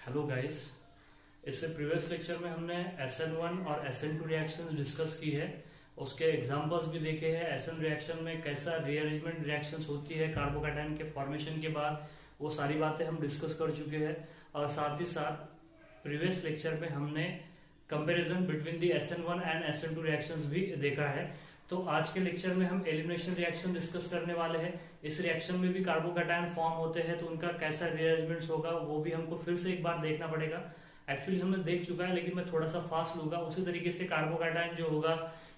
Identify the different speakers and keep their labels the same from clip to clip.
Speaker 1: Hello guys. इससे previous lecture में हमने SN1 और SN2 रिएक्शंस डिस्कस की है। उसके एग्जांपल्स भी देखे हैं। SN रिएक्शन में कैसा रीअरेंजमेंट रिएक्शंस होती है कार्बोकैटायन के फॉर्मेशन के बाद, वो सारी बातें हम डिस्कस कर चुके हैं। और साथ ही साथ प्रीवियस लेक्चर में हमने comparison between the SN1 and SN2 reactions भी देखा है। तो आज के लेक्चर में हम एलिमिनेशन रिएक्शन डिस्कस करने वाले हैं। इस रिएक्शन में भी कार्बोकैटायन फॉर्म होते हैं, तो उनका कैसा रीअरेंजमेंट्स होगा वो भी हमको फिर से एक बार देखना पड़ेगा। एक्चुअली हमने देख चुका है, लेकिन मैं थोड़ा सा फास्ट लूंगा। उसी तरीके से कार्बोकैटायन जो होगा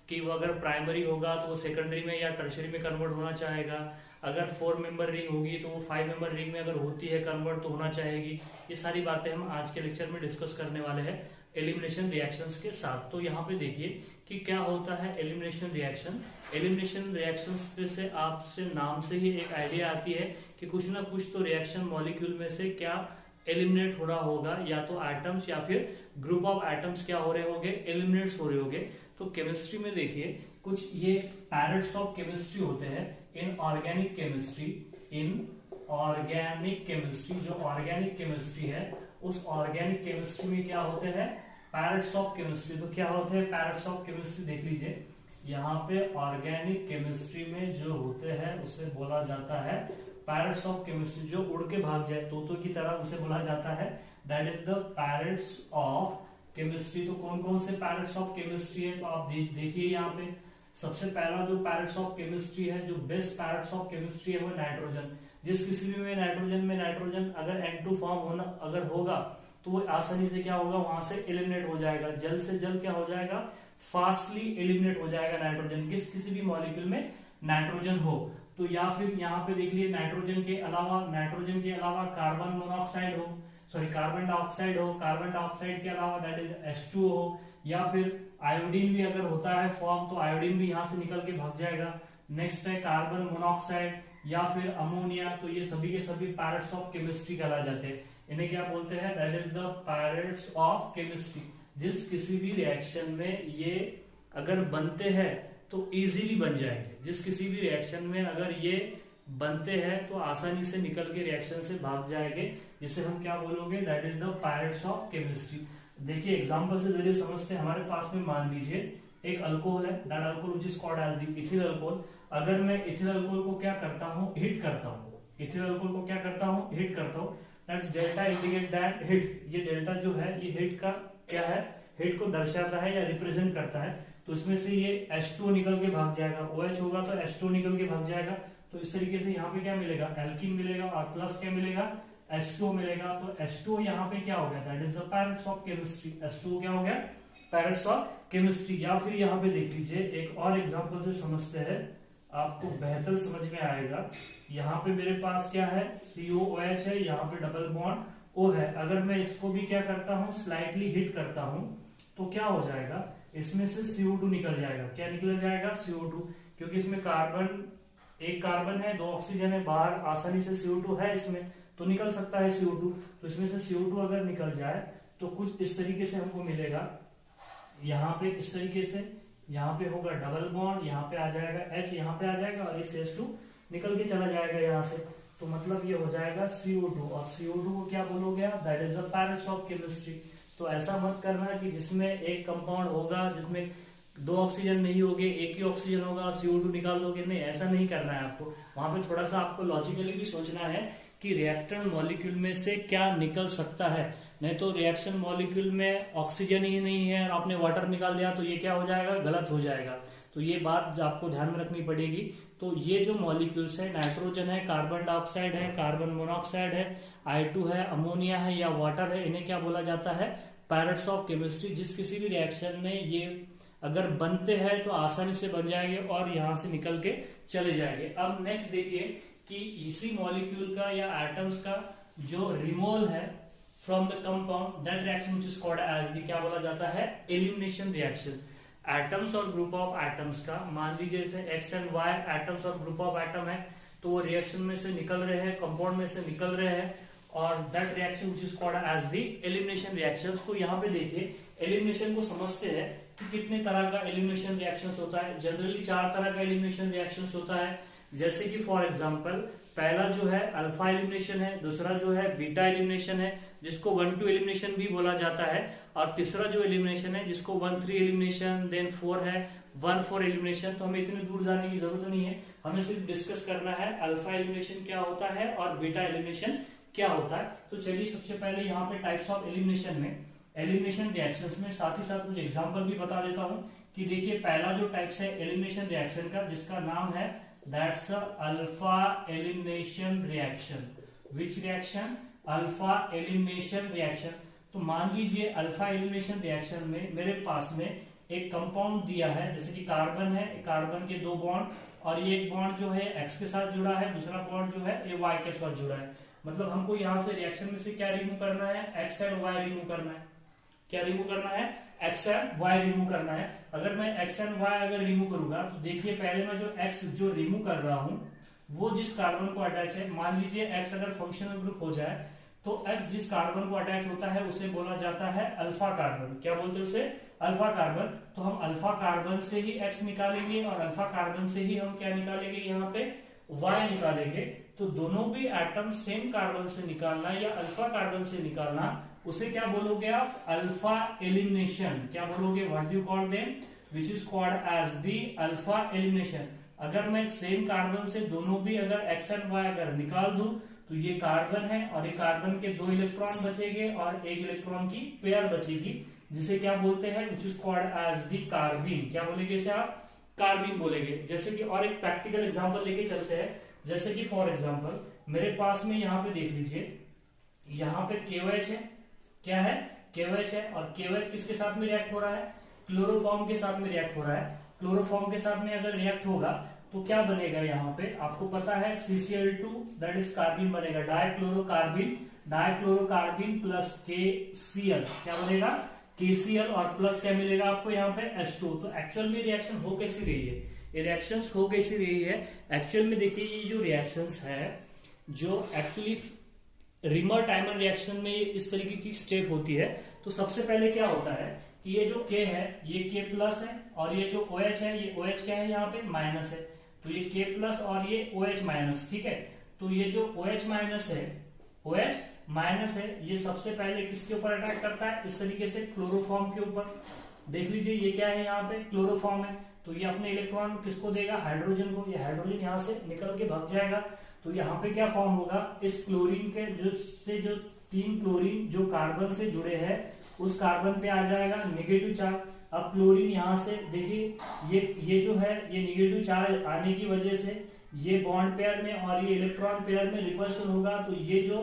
Speaker 1: कि वो अगर प्राइमरी होगा तो वो सेकेंडरी में या टर्शरी में कन्वर्ट होना चाहेगा। अगर 4 मेंबर रिंग होगी तो वो 5 मेंबर रिंग में अगर होती है कन्वर्ट तो होना चाहेगी। ये सारी बातें हम आज के लेक्चर में डिस्कस करने वाले हैं एलिमिनेशन रिएक्शंस के साथ। तो यहाँ पे देखिए कि क्या होता है एलिमिनेशन रिएक्शन। एलिमिनेशन रिएक्शंस से आपसे नाम से ही एक आइडिया आती है कि कुछ ना कुछ तो रिएक्शन मॉलिक्यूल में से क्या एलिमिनेट हो रहा होगा, या तो एटम्स या फिर ग्रुप ऑफ एटम्स क्या हो रहे होंगे, एलिमिनेट्स हो रहे होंगे। तो केमिस्ट्री में देखिए कुछ ये पैरेट्स ऑफ केमिस्ट्री होते हैं in organic chemistry. In organic chemistry, जो ऑर्गेनिक केमिस्ट्री है उस ऑर्गेनिक केमिस्ट्री में क्या होते हैं, पैरेट्स ऑफ केमिस्ट्री। तो क्या होते हैं पैरेट्स ऑफ केमिस्ट्री, देख लीजिए यहाँ पे ऑर्गेनिक केमिस्ट्री में जो होते हैं उसे बोला जाता है पैरेट्स ऑफ केमिस्ट्री। जो उड़ के भाग जाए तोतों की तरह उसे बोला जाता है that is the parrots of chemistry. तो कौन कौन से पैरेट्स ऑफ केमिस्ट्री है, तो आप देखिए यहाँ पे सबसे पहला जो पैरेट्स ऑफ केमिस्ट्री है, जो बेस्ट पैरेट्स ऑफ केमिस्ट्री है वो नाइट्रोजन। जिस किसी भी में नाइट्रोजन अगर N2 फॉर्म होना अगर होगा तो वो आसानी से क्या होगा, वहां से एलिमिनेट हो जाएगा। जल्द से जल्द क्या हो जाएगा, फास्टली एलिमिनेट हो जाएगा नाइट्रोजन। किसी भी मॉलिक्यूल में नाइट्रोजन हो तो, या फिर यहाँ पे देख लिए नाइट्रोजन के अलावा कार्बन मोनोऑक्साइड हो, सॉरी कार्बन डाइऑक्साइड हो, कार्बन डाइऑक्साइड के अलावा दैट इज H2O हो, या फिर आयोडीन भी अगर होता है फॉर्म तो आयोडीन भी यहाँ से निकल के भाग जाएगा। नेक्स्ट है कार्बन मोनोऑक्साइड या फिर अमोनिया। तो ये सभी के सभी पैरेट्स ऑफ केमिस्ट्री कहला जाते हैं। इन्हें क्या बोलते हैं, that is the parrots of chemistry. जिस किसी भी रिएक्शन में ये अगर बनते हैं तो इजीली बन जाएंगे। जिस किसी भी रिएक्शन में अगर ये बनते हैं तो आसानी से निकल के रिएक्शन से भाग जाएंगे, जिसे हम क्या बोलोगे, that is the parrots of chemistry. देखिए एग्जांपल से जरिए समझते हैं। हमारे पास में मान लीजिए एक अल्कोहल है, that alcohol which is called as the ethyl alcohol. अगर मैं इथिल अल्कोहल को क्या करता हूँ, हिट करता हूँ, इथिल अल्कोहल को क्या करता हूँ, हिट करता हूँ, that's delta indicate that hit. ये डेल्टा जो है ये हिट का क्या है, हिट को दर्शाता है या रिप्रेजेंट करता है। तो इसमें से ये H2O निकल के भाग जाएगा, OH होगा तो H2O निकल के भाग जाएगा। तो इस तरीके से यहाँ पे क्या मिलेगा, एल्कीन मिलेगा और प्लस क्या मिलेगा, H2O मिलेगा। तो H2O यहाँ पे क्या हो गया, that is the parrots of chemistry. H2O क्या हो गया, पैरेट्स ऑफ केमिस्ट्री। या फिर यहाँ पे देख लीजिए एक और एग्जांपल से समझते हैं, आपको बेहतर समझ में आएगा। यहाँ पे मेरे पास क्या है, COOH है, यहाँ पे डबल बॉन्ड O है। अगर मैं इसको भी क्या करता हूँ, स्लाइटली हिट करता हूँ तो क्या हो जाएगा, इसमें से CO2 निकल जाएगा। क्या निकल जाएगा, CO2, क्योंकि इसमें एक कार्बन है, 2 ऑक्सीजन है, बाहर आसानी से CO2 है इसमें, तो निकल सकता है CO2। तो इसमें से CO2 अगर निकल जाए तो कुछ इस तरीके से हमको मिलेगा। यहाँ पे इस तरीके से, यहाँ पे होगा डबल बॉन्ड, यहाँ पे आ जाएगा H, यहाँ पे आ जाएगा और इस H2 निकल के चला जाएगा यहाँ से। तो मतलब ये हो जाएगा CO2, और CO2 को क्या बोलोगे आप, that is the parrots of chemistry. तो ऐसा मत करना कि जिसमें एक कंपाउंड होगा जिसमें 2 ऑक्सीजन नहीं होगे, एक ही ऑक्सीजन होगा, CO2 निकाल दोगे, नहीं, ऐसा नहीं करना है आपको। वहां पे थोड़ा सा आपको लॉजिकली भी सोचना है कि रिएक्टेंट मॉलिक्यूल में से क्या निकल सकता है। नहीं तो रिएक्शन मॉलिक्यूल में ऑक्सीजन ही नहीं है और आपने वाटर निकाल दिया तो ये क्या हो जाएगा, गलत हो जाएगा। तो ये बात आपको ध्यान में रखनी पड़ेगी। तो ये जो मॉलिक्यूल्स है, नाइट्रोजन है, कार्बन डाइऑक्साइड है, कार्बन मोनोऑक्साइड है, I2 है, अमोनिया है या वाटर है, इन्हें क्या बोला जाता है, पैरेट्स ऑफ केमिस्ट्री। जिस किसी भी रिएक्शन में ये अगर बनते हैं तो आसानी से बन जाएंगे और यहां से निकल के चले जाएंगे। अब नेक्स्ट देखिए कि इसी मॉलिक्यूल का या एटम्स का जो रिमूवल है from the compound, that reaction which is called as the, क्या बोला जाता है, एलिमिनेशन रिएक्शन। एटम्स और ग्रुप ऑफ एटम्स का, मान लीजिए जैसे X एंड Y एटम्स और ग्रुप ऑफ एटम है, तो वो रिएक्शन में से निकल रहे हैं, कंपाउंड में से निकल रहे हैं, और that reaction which is called as the elimination reaction. तो यहाँ पे देखिए एलिमिनेशन को समझते हैं कि कितने तरह का एलिमिनेशन रिएक्शंस होता है। जनरली 4 तरह का एलिमिनेशन रिएक्शंस होता है। जैसे कि फॉर एग्जांपल पहला जो है अल्फा एलिमिनेशन है, दूसरा जो है बीटा एलिमिनेशन है जिसको 1-2 एलिमिनेशन भी बोला जाता है, और तीसरा जो एलिमिनेशन है जिसको 1-3 एलिमिनेशन, देन 4 है 1-4 एलिमिनेशन। तो हमें इतनी दूर जाने की जरूरत नहीं है, हमें सिर्फ डिस्कस करना है अल्फा एलिमिनेशन क्या होता है और बीटा एलिमिनेशन क्या होता है। तो चलिए सबसे पहले यहाँ पे टाइप्स ऑफ एलिमिनेशन में, एलिमिनेशन रिएक्शंस में साथ ही साथ कुछ एग्जांपल भी बता देता हूँ कि देखिए पहला जो टाइप्स है एलिमिनेशन रिएक्शन का जिसका नाम है that's alpha elimination reaction. Which reaction? Alpha elimination reaction. तो मान लीजिए अल्फा एलिमिनेशन रिएक्शन में मेरे पास में एक कंपाउंड दिया है, जैसे कि कार्बन है, कार्बन के 2 बॉन्ड, और ये एक बॉन्ड जो है एक्स के साथ जुड़ा है, दूसरा बॉन्ड जो है ये वाई के साथ जुड़ा है। मतलब हमको यहाँ से रिएक्शन में से क्या रिमूव करना है? एक्स एंड वाई रिमूव करना है। क्या रिमूव करना है? एक्स एंड वाई रिमूव करना है। अगर मैं एक्स एंड वाई अगर रिमूव करूंगा तो देखिए पहले मैं जो एक्स जो रिमूव कर रहा हूं वो जिस कार्बन को अटैच है, मान लीजिए एक्स अगर फंक्शनल ग्रुप हो जाए तो एक्स जिस कार्बन को अटैच होता है उसे बोला जाता है अल्फा कार्बन। क्या बोलते हैं उसे? Alpha carbon. तो हम अल्फा कार्बन से ही एक्स निकालेंगे और अल्फा कार्बन से ही हम क्या निकालेंगे? यहाँ पे वाई निकालेंगे। तो दोनों भी एटम सेम कार्बन से निकालना या अल्फा कार्बन से निकालना, उसे क्या बोलोगे आप? Alpha elimination. क्या बोलोगे? What do you call them? Which is called as the alpha elimination. अगर मैं सेम कार्बन से दोनों भी अगर एक्स एंड वाई अगर निकाल दूं तो ये कार्बन है और ये कार्बन के 2 इलेक्ट्रॉन बचेंगे और 1 इलेक्ट्रॉन की पेयर बचेगी, जिसे क्या बोलते हैं? Which is called as the carbene. क्या बोलेंगे इसे आप? कार्बीन बोलेंगे। जैसे कि और एक प्रैक्टिकल एग्जांपल लेके चलते हैं, जैसे कि फॉर एग्जांपल मेरे पास में यहाँ पे देख लीजिए, यहाँ पे KOH है। क्या है? KOH है, और KOH किसके साथ में रिएक्ट हो रहा है? क्लोरोफॉर्म के साथ में रिएक्ट हो रहा है। क्लोरोफॉर्म के साथ में अगर रिएक्ट होगा तो क्या बनेगा? यहाँ पे आपको पता है CCl2 दैट इज कार्बिन बनेगा, डाइक्लोरोकार्बिन। डाइक्लोरोकार्बिन प्लस KCl क्या बनेगा? KCl, और प्लस क्या मिलेगा आपको यहाँ पे? H2। तो एक्चुअल में रिएक्शन हो कैसी रही है? ये रिएक्शंस हो कैसी रही है? एक्चुअल में देखिए ये जो रिएक्शंस है जो एक्चुअली रिमर टाइमर रिएक्शन में इस तरीके की स्टेप होती है। तो सबसे पहले क्या होता है कि ये जो K है ये K प्लस है, और ये जो OH है ये OH क्या है? यहाँ पे माइनस है। तो ये K प्लस और ये OH माइनस, ठीक है। तो ये जो OH माइनस है, OH माइनस है, ये सबसे पहले किसके ऊपर अटैक करता है? इस तरीके से क्लोरोफॉर्म के ऊपर। देख लीजिए ये क्या है? यहाँ पे क्लोरोफॉर्म है। तो ये अपने इलेक्ट्रॉन किसको देगा? हाइड्रोजन को। ये हाइड्रोजन यहाँ से निकल के भाग जाएगा। तो यहाँ पे क्या फॉर्म होगा? इस क्लोरीन के जो 3 क्लोरीन जो कार्बन से जुड़े हैं उस कार्बन पे आ जाएगा नेगेटिव चार्ज। अब क्लोरीन यहाँ से देखिए ये जो है ये नेगेटिव चार्ज आने की वजह से ये बॉन्ड पेयर में और ये इलेक्ट्रॉन पेयर में रिपल्शन होगा। तो ये जो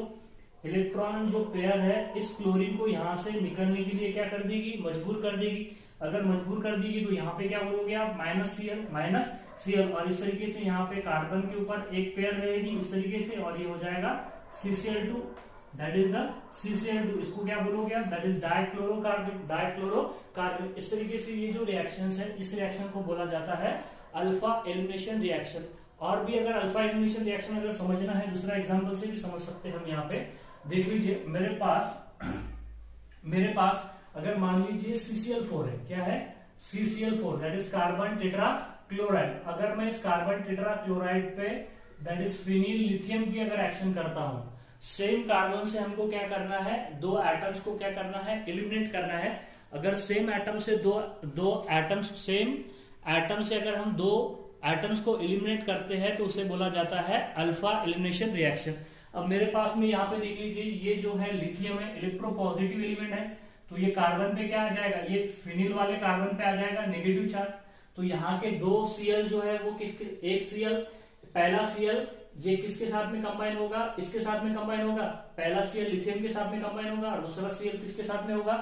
Speaker 1: इलेक्ट्रॉन जो पेयर है इस क्लोरीन को यहाँ से निकलने के लिए क्या कर देगी? मजबूर कर देगी। अगर मजबूर कर देगी तो यहाँ पे क्या बोलोगे आप? -Cl। और इस तरीके से यहाँ पे कार्बन के ऊपर एक पेयर रहेगी इस तरीके से, और ये हो जाएगा CCl2 that is the CCl2। इसको क्या बोलोगे आप? That is dichlorocarbon. डाइक्लोरोकार्बन। इस तरीके से ये जो रिएक्शंस है इस रिएक्शन को बोला जाता है अल्फा एलिमिनेशन रिएक्शन। और भी अगर अल्फा एलिमिनेशन रिएक्शन अगर समझना है दूसरा एग्जांपल से भी समझ सकते हैं हम। यहाँ पे देख लीजिए मेरे पास अगर मान लीजिए CCl4 है। क्या है? CCl4 that is carbon tetra chloride. अगर मैं इस कार्बन टेट्रा क्लोराइड पे दैट इज फिनिल लिथियम की अगर एक्शन करता हूं, सेम कार्बन से हमको क्या करना है? 2 एटम्स को क्या करना है? एलिमिनेट करना है। अगर सेम एटम से दो एटम्स सेम एटम से अगर हम 2 एटम्स को एलिमिनेट करते हैं तो उसे बोला जाता है अल्फा एलिमिनेशन रिएक्शन। अब मेरे पास में यहाँ पे देख लीजिए ये जो है लिथियम है, इलेक्ट्रोपॉजिटिव एलिमेंट है। तो ये कार्बन पे क्या आ जाएगा? ये फिनिल वाले कार्बन पे आ जाएगा नेगेटिव चार्ज। तो यहाँ के 2 Cl जो है वो किसके? एक Cl, पहला Cl ये किसके साथ में कंबाइन होगा? इसके साथ में कंबाइन होगा। पहला Cl लिथियम के साथ में कंबाइन होगा और दूसरा Cl किसके साथ में होगा?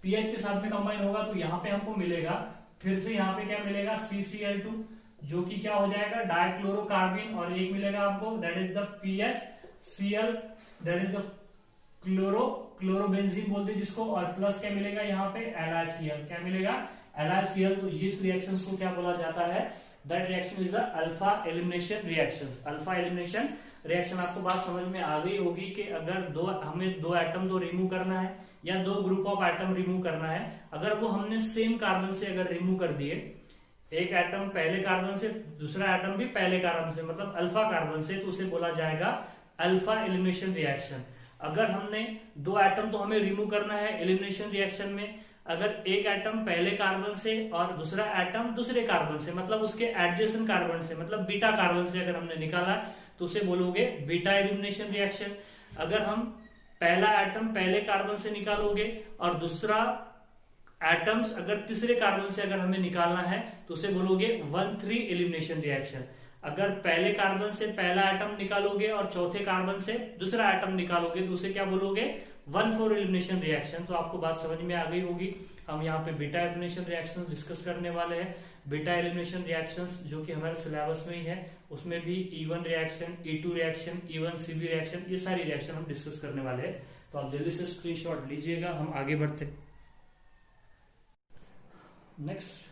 Speaker 1: पीएच के साथ में कंबाइन होगा। तो यहाँ पे हमको मिलेगा फिर से यहाँ पे क्या मिलेगा? CCl2 जो कि क्या हो जाएगा? डाइक्लोरोकार्बिन, और एक मिलेगा आपको that is the PHCl that is the chlorobenzene बोलते हैं जिसको, और प्लस क्या मिलेगा यहाँ पे? LiCl। क्या मिलेगा? LiCl। तो इस रिएक्शन को क्या बोला जाता है? That reaction is alpha elimination reaction. Alpha elimination reaction आपको बात समझ में आ गई होगी कि अगर हमें 2 एटम रिमूव करना है या 2 ग्रुप ऑफ एटम रिमूव करना है, अगर वो हमने सेम कार्बन से अगर रिमूव कर दिए एक एटम पहले कार्बन से, दूसरा एटम भी पहले कार्बन से, मतलब अल्फा कार्बन से, तो उसे बोला जाएगा अल्फा एलिमिनेशन रिएक्शन। अगर हमने दो एटम तो हमें रिमूव करना है एलिमिनेशन रिएक्शन में, अगर एक एटम पहले कार्बन से और दूसरा एटम दूसरे कार्बन से, मतलब उसके एडजेसेंट कार्बन से, मतलब बीटा कार्बन से अगर हमने निकाला तो उसे बोलोगे बीटा एलिमिनेशन रिएक्शन। अगर हम पहला एटम पहले कार्बन से निकालोगे और दूसरा एटम्स अगर तीसरे कार्बन से अगर हमें निकालना है तो उसे बोलोगे 1,3 एलिमिनेशन रिएक्शन। अगर पहले कार्बन से पहला एटम निकालोगे और चौथे कार्बन से दूसरा एटम निकालोगे तो उसे क्या बोलोगे 1,4 एलिमिनेशन रिएक्शन। तो आपको बात समझ में आ गई होगी। हम यहाँ पे बीटा एलिमिनेशन रिएक्शन डिस्कस करने वाले हैं। बीटा एलिमिनेशन रिएक्शंस जो कि हमारे सिलेबस में ही है, उसमें भी E1 reaction, E2 reaction, E1CB reaction, ये सारी रिएक्शन हम डिस्कस करने वाले हैं। तो आप जल्दी से स्क्रीनशॉट लीजिएगा, हम आगे बढ़ते। Next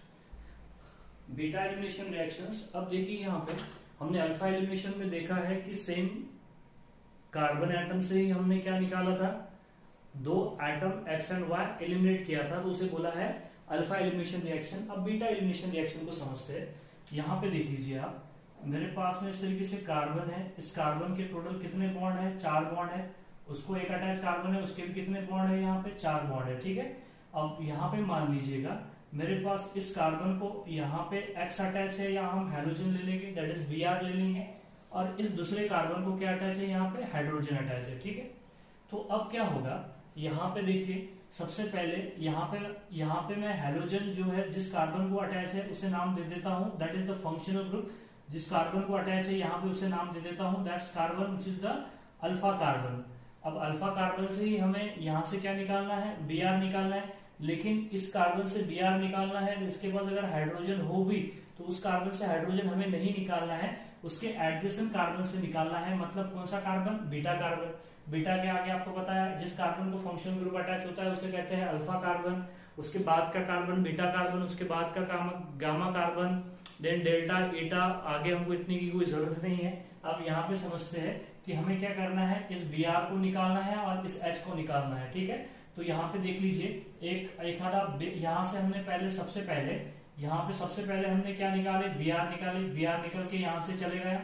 Speaker 1: beta elimination reactions. अब देखिए यहाँ पे हमने अल्फा एलिमिनेशन में देखा है कि सेम कार्बन एटम से ही हमने क्या निकाला था, दो atom X and Y eliminate किया था, तो उसे बोला है अल्फा एलिमिनेशन रिएक्शन। अब बीटा एलिमिनेशन रिएक्शन को समझते हैं। यहाँ पे देख लीजिए आप, मेरे पास में इस तरीके से कार्बन है, इस कार्बन के टोटल कितने बॉन्ड है, 4 बॉन्ड है। उसको एक अटैच कार्बन है, उसके भी कितने बॉन्ड है, यहाँ पे 4 बॉन्ड है, ठीक है। अब यहाँ पे मान लीजिएगा मेरे पास इस कार्बन को यहाँ पे X अटैच है, या हम हाइड्रोजन ले लेंगे, दैट इज Br ले लेंगे, और इस दूसरे कार्बन को क्या अटैच है, यहाँ पे हाइड्रोजन अटैच है, ठीक है। तो अब क्या होगा, यहाँ पे देखिए सबसे पहले यहाँ पे मैं हाइड्रोजन जो है जिस कार्बन को अटैच है उसे नाम दे देता हूँ, that is the functional group. जिस कार्बन को अटैच है यहाँ पे उसे नाम दे देता हूँ, that's carbon which is the alpha carbon. अब अल्फा कार्बन से ही हमें यहाँ से क्या निकालना है, Br निकालना है। लेकिन इस कार्बन से Br निकालना है तो इसके पास अगर हाइड्रोजन हो भी तो उस कार्बन से हाइड्रोजन हमें नहीं निकालना है, उसके एडजेसेंट कार्बन से निकालना है। मतलब कौन सा कार्बन, बीटा कार्बन। बीटा के आगे आपको बताया जिस कार्बन को फंक्शन ग्रुप अटैच होता है उसे कहते हैं अल्फा कार्बन। उसके बाद का कार्बन बीटा कार्बन, उसके बाद का गामा कार्बन, देन डेल्टा, ईटा। आगे हमको इतनी की कोई जरूरत नहीं है। अब यहाँ पे समझते हैं कि हमें क्या करना है, इस Br को निकालना है और इस H को निकालना है, ठीक है। तो यहाँ पे देख लीजिए एक आधा, यहाँ से हमने सबसे पहले हमने क्या निकाले, Br निकाले। Br निकल के यहाँ से चले गया।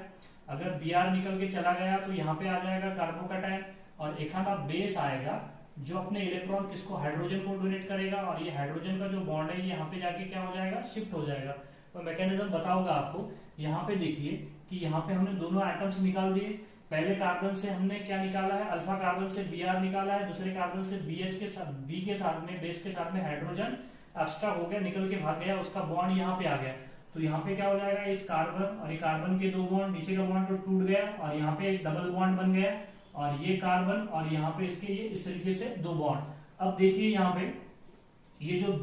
Speaker 1: अगर Br निकल के चला गया तो यहाँ पे आ जाएगा कार्बोकैटायन, और एक आधा बेस आएगा जो अपने इलेक्ट्रॉन किसको, हाइड्रोजन को डोनेट करेगा, और ये हाइड्रोजन का जो बॉन्ड है यहाँ पे जाके क्या हो जाएगा, शिफ्ट हो जाएगा। तो मैकेनिज्म बताऊंगा आपको। यहाँ पे देखिए कि यहाँ पे हमने दोनों एटम्स निकाल दिए। पहले कार्बन से हमने क्या निकाला है, अल्फा कार्बन से Br निकाला है, दूसरे कार्बन से BH के साथ, B के साथ में, बेस के साथ में हाइड्रोजन एक्स्ट्रा हो गया, निकल के भाग गया, उसका बॉन्ड यहाँ पे आ गया। तो यहाँ पे क्या हो जाएगा, इस कार्बन और ये कार्बन के दो बॉन्ड, नीचे का बॉन्ड तो टूट गया और यहाँ पे एक डबल बॉन्ड बन गया, और ये कार्बन और यहाँ पे इसके ये इस तरीके से दो बॉन्ड। अब देखिए यहाँ पे ये जो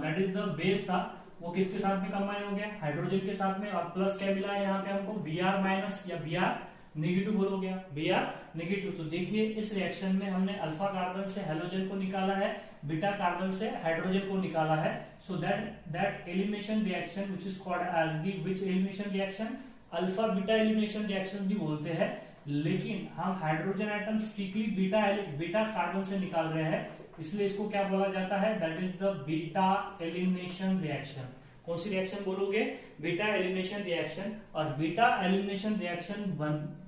Speaker 1: दैट इज द बेस था वो किसके साथ में कंबाइन हो गया, हाइड्रोजन के साथ में, और प्लस क्या मिला है यहाँ पे हमको, Br माइनस या Br नेगेटिव हो गया, Br नेगेटिव। तो देखिए इस रिएक्शन में हमने अल्फा कार्बन से हेलोजन को निकाला है, बीटा कार्बन से हाइड्रोजन को निकाला है। So that elimination reaction which is called as the which elimination reaction, alpha beta elimination reaction भी बोलते हैं। लेकिन हम hydrogen atom strictly beta carbon से निकाल रहे हैं, इसलिए इसको क्या बोला जाता है, that is the beta elimination reaction. कौन सी रिएक्शन बोलोगे, बीटा एलिमिनेशन रिएक्शन। और बीटा एलिमिनेशन रिएक्शन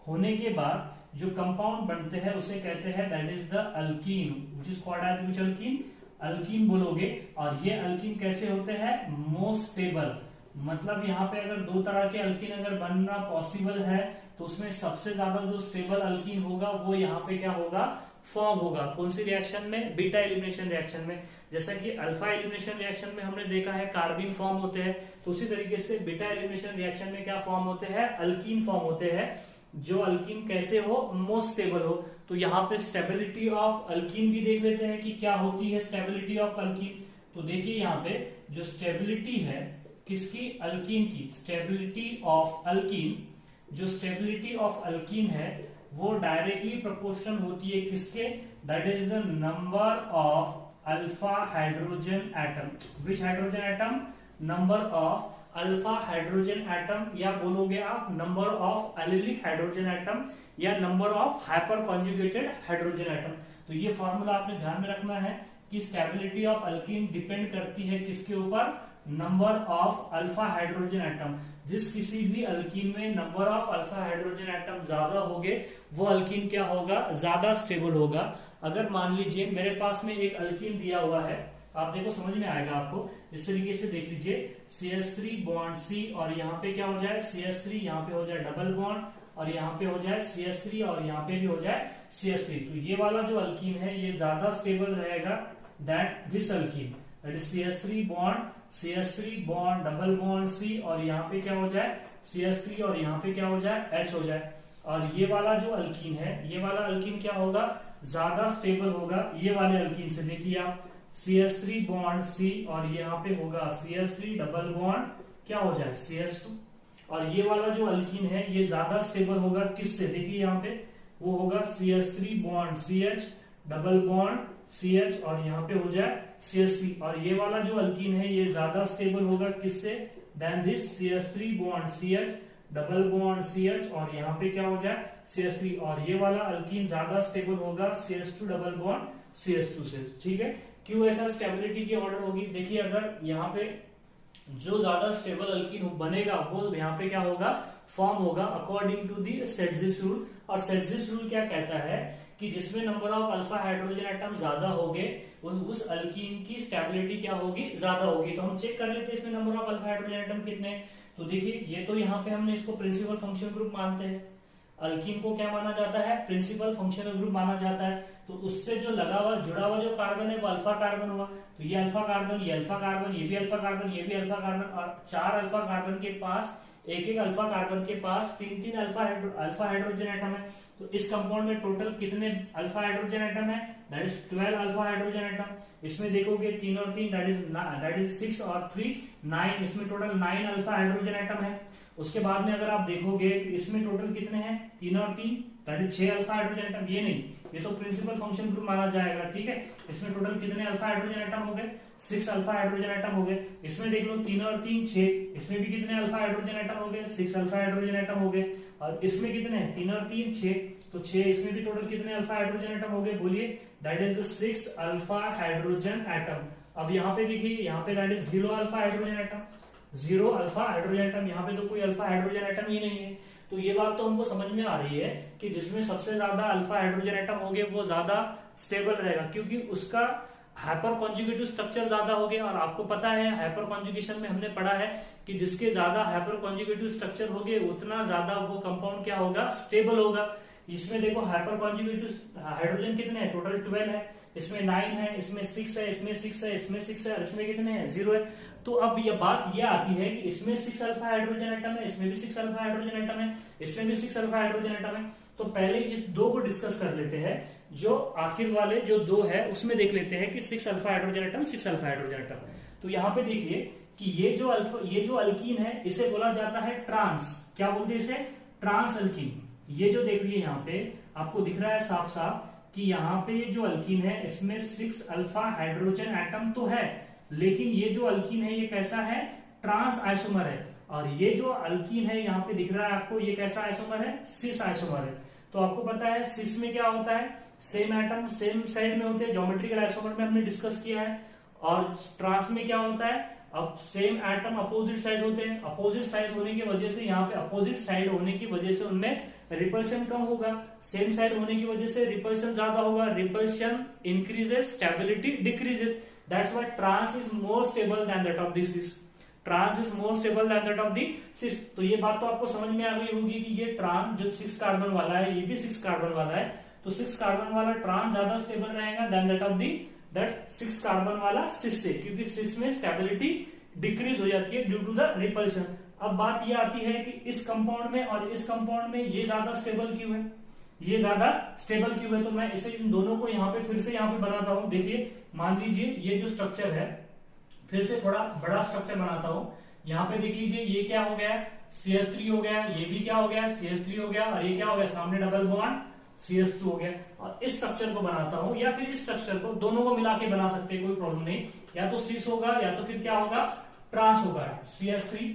Speaker 1: होने के बाद जो कंपाउंड बनते हैं उसे कहते हैं that is the alkene, which is called as which alkene, alkene बोलोगे। और ये अल्कीन कैसे होते हैं, मोस्ट स्टेबल। मतलब यहाँ पे अगर दो तरह के अल्कीन अगर बनना पॉसिबल है तो उसमें सबसे ज्यादा जो स्टेबल अल्कीन होगा वो यहाँ पे क्या होगा, फॉर्म होगा। कौन सी रिएक्शन में, बीटा एलिमिनेशन रिएक्शन में। जैसा कि अल्फा एलिमिनेशन रिएक्शन में हमने देखा है कार्बिन फॉर्म होते हैं, तो उसी तरीके से बीटा एलिमिनेशन रिएक्शन में क्या फॉर्म होते हैं, अल्कीन फॉर्म होते हैं। जो अल्कीन कैसे हो, मोस्ट स्टेबल हो। तो यहाँ पे स्टेबिलिटी ऑफ अल्कीन भी देख लेते हैं कि क्या होती है स्टेबिलिटी ऑफ अल्कीन। तो देखिए यहाँ पे जो स्टेबिलिटी है किसकी, अल्कीन की, स्टेबिलिटी ऑफ अल्कीन, जो स्टेबिलिटी ऑफ अल्कीन है वो डायरेक्टली प्रोपोर्शनल होती है किसके, that is the number of alpha hydrogen atom. Which hydrogen atom, number of alpha hydrogen atom, या बोलोगे आप number of allylic hydrogen atom, या number of hyperconjugated hydrogen atom. तो ये फॉर्मूला आपने ध्यान में रखना है कि स्टेबिलिटी ऑफ अल्कीन डिपेंड करती है किसके ऊपर, number of alpha hydrogen atom. जिस किसी भी अल्कीन में number of alpha hydrogen atom ज्यादा होंगे वो अल्कीन क्या होगा, ज्यादा स्टेबल होगा। अगर मान लीजिए मेरे पास में एक अल्कीन दिया हुआ है, आप देखो समझ में आएगा आपको, इस तरीके से देख लीजिए, CH3 बॉन्ड C और यहाँ पे क्या हो जाए CH3, यहाँ पे हो जाए डबल बॉन्ड और यहाँ पे हो जाए CH3 और यहाँ पे भी हो जाए CH3। तो ये वाला जो अल्कीन है ये ज्यादा स्टेबल रहेगा that this alkyne, that is CH3 bond double bond C और यहाँ पे क्या हो जाए CH3 और यहाँ पे क्या हो जाए H हो जाए। और ये वाला जो अल्कीन है, ये वाला अल्कीन क्या होगा, ज्यादा स्टेबल होगा ये वाले अल्कीन से। देखिए आप CH3 बॉन्ड C और यहाँ पे होगा CH3 डबल बॉन्ड क्या हो जाए CH2। और ये वाला जो अल्कीन है ये ज्यादा स्टेबल होगा किससे, देखिए यहाँ पे वो होगा CH3 bond CH double bond CH और यहाँ पे हो जाए CH3। और ये वाला जो अल्कीन है ये ज्यादा स्टेबल होगा किससे, than this CH3 bond CH double bond CH और यहाँ पे क्या हो जाए CH3। और ये वाला अल्कीन ज्यादा स्टेबल होगा CH2 डबल बॉन्ड CH2 से। ठीक है, क्यों ऐसा स्टेबिलिटी की ऑर्डर होगी, देखिए अगर यहाँ पे जो ज्यादा स्टेबल अल्कीन बनेगा वो यहाँ पे क्या होगा, फॉर्म होगा अकॉर्डिंग टू दी सेडजिस रूल। और सेडजिस रूल क्या कहता है कि जिसमें number of alpha hydrogen atom ज्यादा होंगे उस अल्कीन की स्टेबिलिटी क्या होगी, ज्यादा होगी। तो हम चेक कर लेते हैं इसमें number of alpha hydrogen atom कितने। तो देखिए ये तो यहाँ पे हमने इसको प्रिंसिपल फंक्शनल ग्रुप मानते हैं, अल्कीन को क्या माना जाता है, प्रिंसिपल फंक्शनल ग्रुप माना जाता है। तो उससे जो लगा हुआ जुड़ा हुआ जो कार्बन है वो अल्फा कार्बन हुआ। तो ये अल्फा कार्बन, ये अल्फा कार्बन, ये भी अल्फा कार्बन, ये भी अल्फा कार्बन, और 4 अल्फा कार्बन के पास, एक अल्फा कार्बन के पास 3 अल्फा हाइड्रोजन एटम है। तो इस कंपाउंड में टोटल कितने अल्फा हाइड्रोजन एटम है, that is 12 alpha hydrogen atom. इसमें देखोगे 3 और 3 दैट इज 6 और 3 9, इसमें टोटल 9 अल्फा हाइड्रोजन एटम है। उसके बाद में अगर आप देखोगे कि इसमें टोटल कितने हैं, 3 और 3 that is 6 alpha hydrogen atom. ये नहीं, ये तो प्रिंसिपल फंक्शन ग्रुप माना जाएगा। ठीक है, इसमें टोटल कितने अल्फा हाइड्रोजन एटम हो गए, 6 अल्फा हाइड्रोजन एटम हो गए। इसमें देख लो 3 और 3 6, इसमें भी कितने अल्फा हाइड्रोजन एटम हो गए, 6 अल्फा हाइड्रोजन एटम हो गए। और इसमें कितने हैं, 3 और 3 6, तो 6, इसमें भी टोटल कितने अल्फा हाइड्रोजन एटम हो गए, बोलिए, that is 6 alpha hydrogen atom. अब यहाँ पे देखिए, यहाँ पे that is 0 alpha hydrogen atom, 0 alpha hydrogen atom, यहाँ पे तो कोई अल्फा हाइड्रोजन एटम ही नहीं है। तो ये बात तो हमको समझ में आ रही है कि जिसमें सबसे ज्यादा अल्फा हाइड्रोजन एटम होंगे वो ज्यादा स्टेबल रहेगा, क्योंकि उसका हाइपर कॉन्जुगेटिव स्ट्रक्चर ज्यादा हो गया। और आपको पता है हाइपर कॉन्जुगेशन में हमने पढ़ा है कि जिसके ज्यादा हाइपर कॉन्जुगेटिव स्ट्रक्चर होंगे उतना ज्यादा वो कंपाउंड क्या होगा, स्टेबल होगा। इसमें देखो हाइपर कॉन्जुगेटिव हाइड्रोजन कितने हैं, टोटल 12 है, इसमें 9 है, इसमें 6 है, इसमें 6 है, इसमें 6 है, और इसमें कितने हैं, 0 है। तो अब ये बात ये आती है कि इसमें 6 अल्फा हाइड्रोजन एटम है, इसमें भी 6 अल्फा हाइड्रोजन एटम है, इसमें भी 6 अल्फा हाइड्रोजन एटम है। तो पहले इस दो को डिस्कस कर लेते हैं, जो आखिर वाले जो 2 है उसमें देख लेते हैं कि 6 alpha hydrogen atom, 6 alpha hydrogen atom. तो यहाँ पे देखिए कि ये जो अल्कीन है इसे बोला जाता है ट्रांस, क्या बोलते हैं इसे, ट्रांस अल्कीन। ये जो देख रही है यहाँ पे आपको दिख रहा है साफ साफ कि यहाँ पे जो अल्कीन है इसमें 6 अल्फा हाइड्रोजन एटम तो है, लेकिन ये जो अल्कीन है ये कैसा है, ट्रांस आइसोमर है। और ये जो अल्कीन है यहाँ पे दिख रहा है आपको, ये कैसा आइसोमर है, सिस आइसोमर है। तो आपको पता है सिस में क्या होता है, सेम एटम सेम साइड में होते हैं, ज्योमेट्रिकल आइसोमर में हमने डिस्कस किया है। और ट्रांस में क्या होता है, अब सेम एटम अपोजिट साइड होते हैं, अपोजिट साइड होने की वजह से यहाँ पे अपोजिट साइड होने की वजह से उनमें रिपल्शन कम होगा, सेम साइड होने की वजह से रिपल्शन ज्यादा होगा, repulsion increases, stability decreases, that's why trans is more stable than that of the cis, trans is more stable than that of the cis. तो ये बात तो आपको समझ में आ गई होगी कि ये ट्रांस जो 6 कार्बन वाला है ये भी 6 कार्बन वाला है, तो 6 कार्बन वाला ट्रांस ज्यादा स्टेबल रहेगा than that of that 6 carbon वाला सिस से, क्योंकि सिस में स्टेबिलिटी डिक्रीज हो जाती है ड्यू टू द रिपल्शन। अब बात ये आती है कि इस कंपाउंड में और इस कंपाउंड में ये ज्यादा स्टेबल क्यों है, ये ज्यादा स्टेबल क्यों है। तो मैं इसे इन दोनों को यहाँ पे फिर से यहाँ पे बनाता हूँ। देखिए मान लीजिए ये जो स्ट्रक्चर है, फिर से थोड़ा बड़ा स्ट्रक्चर बनाता हूँ। यहाँ पे देख लीजिए ये क्या हो गया, CH3 हो गया, ये भी क्या हो गया, CH3 हो गया, और ये क्या हो गया, सामने डबल बॉन्ड CH2 हो गया। और इस स्ट्रक्चर को बनाता हूँ, या फिर इस स्ट्रक्चर को, दोनों को मिला के बना सकते हैं, कोई प्रॉब्लम नहीं। या तो सिस होगा या तो फिर क्या होगा, ट्रांस होगा। CH3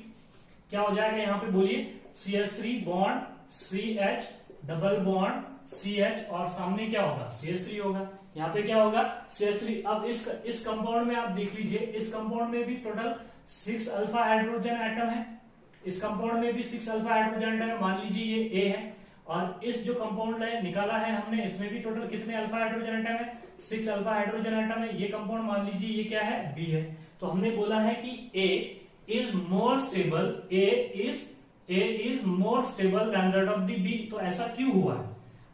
Speaker 1: क्या हो जाएगा यहाँ पे, बोलिए, CH3 bond CH double bond CH, और सामने क्या होगा, CH3 होगा। यहाँ पे क्या होगा, CH3। अब इस कंपाउंड में आप देख लीजिए, इस कंपाउंड में भी टोटल 6 अल्फा हाइड्रोजन एटम है, इस कंपाउंड में भी 6 अल्फा हाइड्रोजन एटम है, मान लीजिए ये ए है, और इस जो कंपाउंड निकाला है हमने, इसमें भी टोटल कितने अल्फा हाइड्रोजन एटम है, 6 अल्फा हाइड्रोजन एटम है। ये कंपाउंड मान लीजिए ये क्या है, बी है। तो हमने बोला है कि A is more stable, A is more stable than that of the B. तो ऐसा क्यों हुआ है?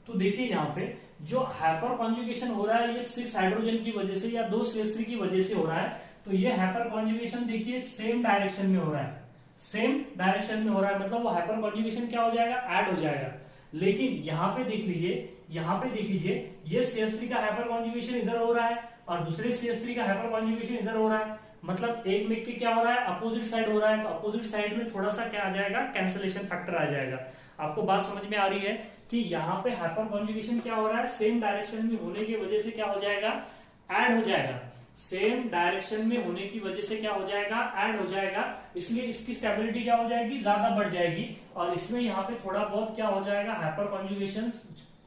Speaker 1: तो देखिए यहाँ पे जो हाइपर कॉन्जुगेशन हो रहा है ये 6 हाइड्रोजन की वजह से या 2 CH3 की वजह से हो रहा है। तो ये हाइपर कॉन्जुगेशन देखिए सेम डायरेक्शन में हो रहा है, सेम डायरेक्शन में हो रहा है, मतलब वो हाइपर कॉन्जुगेशन क्या हो जाएगा, ऐड हो जाएगा। लेकिन यहाँ पे देख लीजिए, यहाँ पे देख लीजिए, ये CH3 का हाइपर कॉन्जुगेशन इधर हो रहा है और दूसरे CH3 का हाइपर कॉन्जुगेशन इधर हो रहा है, मतलब एक में के क्या हो रहा है, अपोजिट साइड हो रहा है। तो अपोजिट साइड में थोड़ा सा क्या आ जाएगा, कैंसलेशन फैक्टर आ जाएगा। आपको बात समझ में आ रही है कि यहाँ पे हाइपर कॉन्जुगेशन क्या हो रहा है, सेम डायरेक्शन में होने की वजह से क्या हो जाएगा, ऐड हो जाएगा। सेम डायरेक्शन में होने की वजह से क्या हो जाएगा, ऐड हो जाएगा, इसलिए इसकी स्टेबिलिटी क्या हो जाएगी, ज्यादा बढ़ जाएगी। और इसमें यहाँ पे थोड़ा बहुत क्या हो जाएगा, हाइपर कॉन्जुगेशन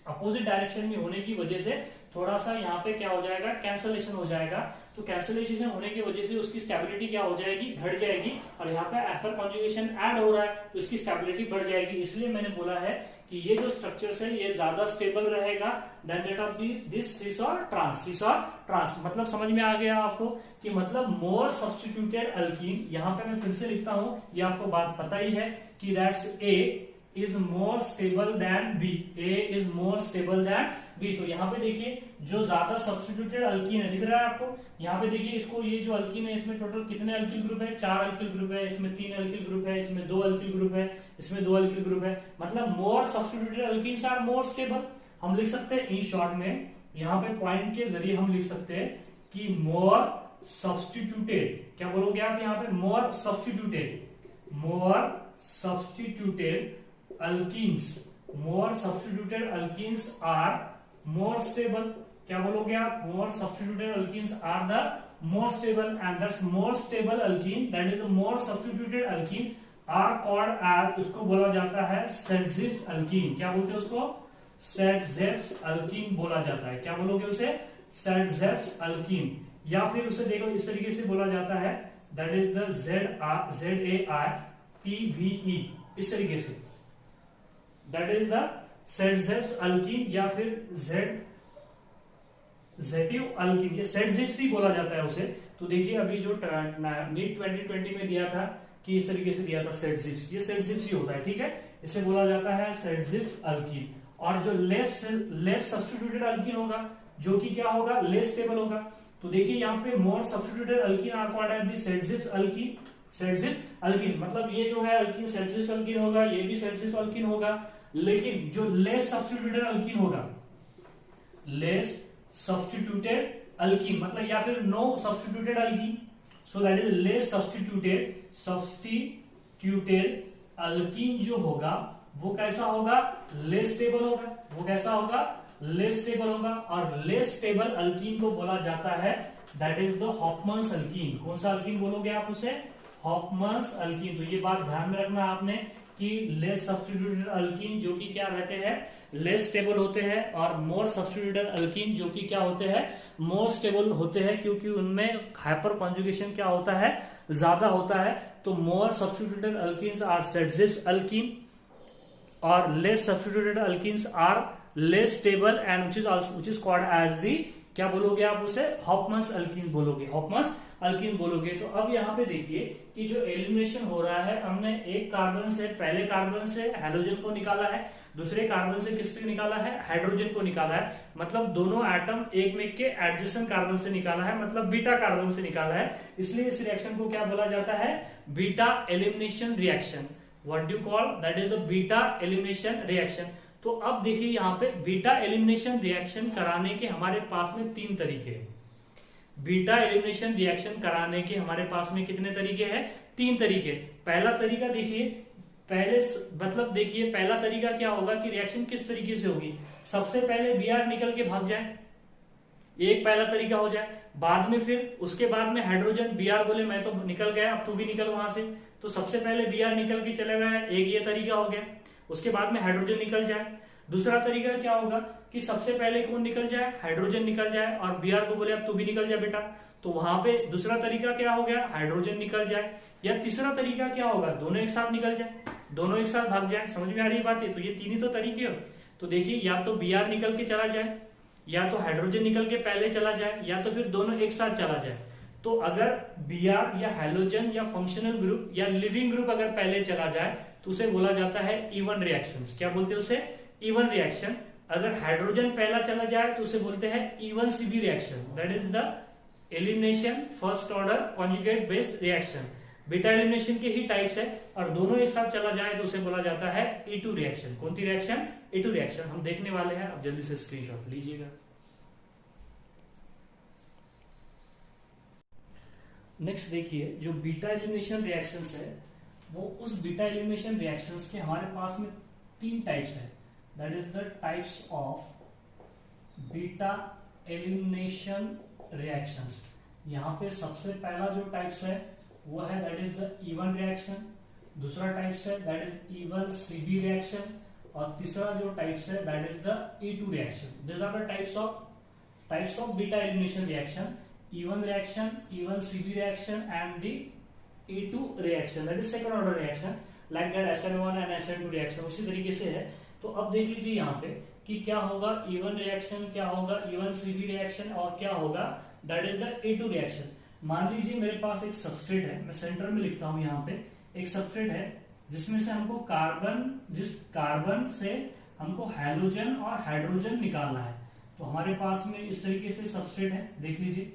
Speaker 1: अपोजिट डायरेक्शन में होने की वजह से थोड़ा सा यहाँ पे क्या हो जाएगा, कैंसलेशन हो जाएगा। तो कैंसलेशन होने की वजह से उसकी स्टेबिलिटी क्या हो जाएगी, घट जाएगी। और यहाँ पे हाइपर कॉन्जुगेशन ऐड हो रहा है तो उसकी स्टेबिलिटी बढ़ जाएगी। इसलिए मैंने बोला है कि ये जो स्ट्रक्चर्स है ये ज्यादा स्टेबल रहेगा देन दैट ऑफ दिस सिस और ट्रांस। सिस और ट्रांस मतलब समझ में आ गया आपको कि मतलब मोर सब्स्टिट्यूटेड अल्कीन। यहाँ पे मैं फिर से लिखता हूं, ये आपको बात पता ही है कि that's A is more stable than B, A is more stable than B. तो यहाँ पे देखिए जो ज्यादा सब्स्टिट्यूटेड अल्कीन है, दिख रहा है आपको, यहाँ पे देखिए इसको, ये जो अल्कीन है इसमें टोटल कितने अल्किल ग्रुप है, 4 अल्किल ग्रुप है, इसमें 3 अल्किल ग्रुप है, इसमें 2 अल्किल ग्रुप है, इसमें 2 अल्किल ग्रुप है, मतलब more substituted alkenes are more stable. हम लिख सकते हैं इन शॉर्ट में, यहाँ पे पॉइंट के जरिए हम लिख सकते हैं कि मोर सब्स्टिट्यूटेड, क्या बोलोगे आप यहाँ पे, more substituted alkenes, more substituted alkenes are more stable. क्या बोलोगे आप, more substituted alkenes are the more stable and that's more stable alkene that is more substituted alkene are called as, उसको बोला जाता है सेडजिप्स अल्कीन। क्या बोलते हैं उसको, सेडजिप्स अल्कीन बोला जाता है। क्या बोलोगे उसे, सेडजिप्स अल्कीन। या फिर उसे देखो इस तरीके से बोला जाता है, दैट इज द ZARTVE, इस तरीके से, that is the Saytzeff alkyne या फिर जेटिव अल्कीन, ये सेडजिप्स ही बोला जाता है उसे। तो देखिए अभी जो नीट 2020 में दिया था कि इस तरीके से दिया था सेडजिप्स, ये सेडजिप्स ही होता है, ठीक है, इसे बोला जाता है सेडजिप्स अल्कीन। और जो लेस सब्स्टिट्यूटेड अल्कीन होगा, जो कि क्या होगा, लेस स्टेबल होगा। तो देखिए यहाँ पे more substituted alkene are called as the Saytzeff alkene. Saytzeff alkene मतलब ये जो है अल्कीन सेडजिप्स अल्कीन होगा, ये भी सेडजिप्स अल्कीन होगा। लेकिन जो लेस सब्स्टिट्यूटेड अल्कीन होगा, लेस सब्स्टिट्यूटेड अल्कीन मतलब या फिर no substituted alkene, so that is less substituted alkene जो होगा वो कैसा होगा, लेस स्टेबल होगा। वो कैसा होगा, लेस स्टेबल होगा। और लेस स्टेबल अल्कीन को बोला जाता है दैट इज द हॉफमन्स अल्कीन। कौन सा अल्कीन बोलोगे आप उसे, हॉफमन्स अल्कीन। तो ये बात ध्यान में रखना आपने कि लेस सब्स्टिट्यूटेड अल्कीन जो कि क्या रहते हैं, लेस स्टेबल होते हैं, और मोर सब्स्टिट्यूटेड अल्कीन जो कि क्या होते हैं, मोर स्टेबल होते हैं, क्योंकि उनमें हाइपर कॉन्जुगेशन क्या होता है, ज्यादा होता है। तो more substituted alkenes are Saytzeff alkene और less substituted alkenes are less stable and which is called as the, क्या बोलोगे आप उसे, हॉफमन्स अल्कीन बोलोगे, हॉफमन्स अल्कीन बोलोगे। तो अब यहाँ पे देखिए कि जो एलिमिनेशन हो रहा है, हमने एक कार्बन से, पहले कार्बन से हाइड्रोजन को निकाला है, दूसरे कार्बन से किससे निकाला है, हाइड्रोजन को निकाला है। मतलब दोनों एटम एक में के एडजेसेंट कार्बन से निकाला है, मतलब बीटा कार्बन से निकाला है। इसलिए इस रिएक्शन को क्या बोला जाता है, beta elimination reaction. What do call, that is a beta elimination reaction. तो अब देखिए यहाँ पे बीटा एलिमिनेशन रिएक्शन कराने के हमारे पास में 3 तरीके हैं। बीटा एलिमिनेशन रिएक्शन कराने के हमारे पास में कितने तरीके हैं, 3 तरीके। पहला तरीका देखिए, देखिए पहला तरीका क्या होगा कि रिएक्शन किस तरीके से होगी, सबसे पहले Br निकल के भाग जाए, एक पहला तरीका हो जाए। बाद में फिर उसके बाद में हाइड्रोजन Br बोले मैं तो निकल गया, अब तू भी निकल वहां से। तो सबसे पहले Br निकल के चले गए, एक ये तरीका हो गया। उसके बाद में हाइड्रोजन निकल जाए, दूसरा तरीका क्या होगा कि सबसे पहले कौन निकल जाए, हाइड्रोजन निकल जाए, और Br को बोले अब तू भी निकल जा बेटा, तो वहां पे दूसरा तरीका क्या हो गया, हाइड्रोजन निकल जाए। या तीसरा तरीका क्या होगा, दोनों एक साथ निकल जाए, दोनों एक साथ भाग जाए। समझ में आ रही बात है? तो ये तीन ही तो तरीके हो। तो देखिए, या तो Br निकल के चला जाए, या तो हाइड्रोजन निकल के पहले चला जाए, या तो फिर दोनों एक साथ चला जाए। तो अगर Br या हैलोजन या फंक्शनल ग्रुप या लिविंग ग्रुप अगर पहले चला जाए तो उसे बोला जाता है इवन रिएक्शंस। क्या बोलते हैं उसे? E one reaction. अगर हाइड्रोजन पहला चला जाए तो उसे बोलते हैं even CB reaction, that is the elimination first order conjugate based reaction. Beta elimination के ही टाइप्स है, और दोनों एक साथ चला जाए तो उसे बोला जाता है E2 रिएक्शन। कौन सी रिएक्शन? E2 रिएक्शन हम देखने वाले हैं। अब जल्दी से स्क्रीनशॉट लीजिएगा। नेक्स्ट देखिए, जो बीटा एलिमिनेशन रिएक्शंस है वो उस बीटा एलिमिनेशन रिएक्शंस के हमारे पास में तीन टाइप्स है, that is the types of beta elimination reactions. यहाँ पे सबसे पहला जो टाइप्स है वो है that is the E one reaction, दूसरा टाइप्स है that is E one CB reaction, और तीसरा जो टाइप्स है that is the E2 reaction. This are the types of beta elimination reaction, even reaction, even CB reaction and the E2 reaction, that is second order reaction, like that SN1 and SN2 reaction उसी तरीके से है। तो अब देख लीजिए यहाँ पे कि क्या होगा इवन रिएक्शन, क्या होगा इवन सीबी रिएक्शन, और क्या होगा that is the E2 reaction. मान लीजिए मेरे पास एक सबस्ट्रेट है, मैं सेंटर में लिखता हूं यहाँ पे, एक सबस्ट्रेट है जिसमें से हमको जिस कार्बन से हमको हैलोजन और हाइड्रोजन निकालना है। तो हमारे पास में इस तरीके से सबस्ट्रेट है, देख लीजिए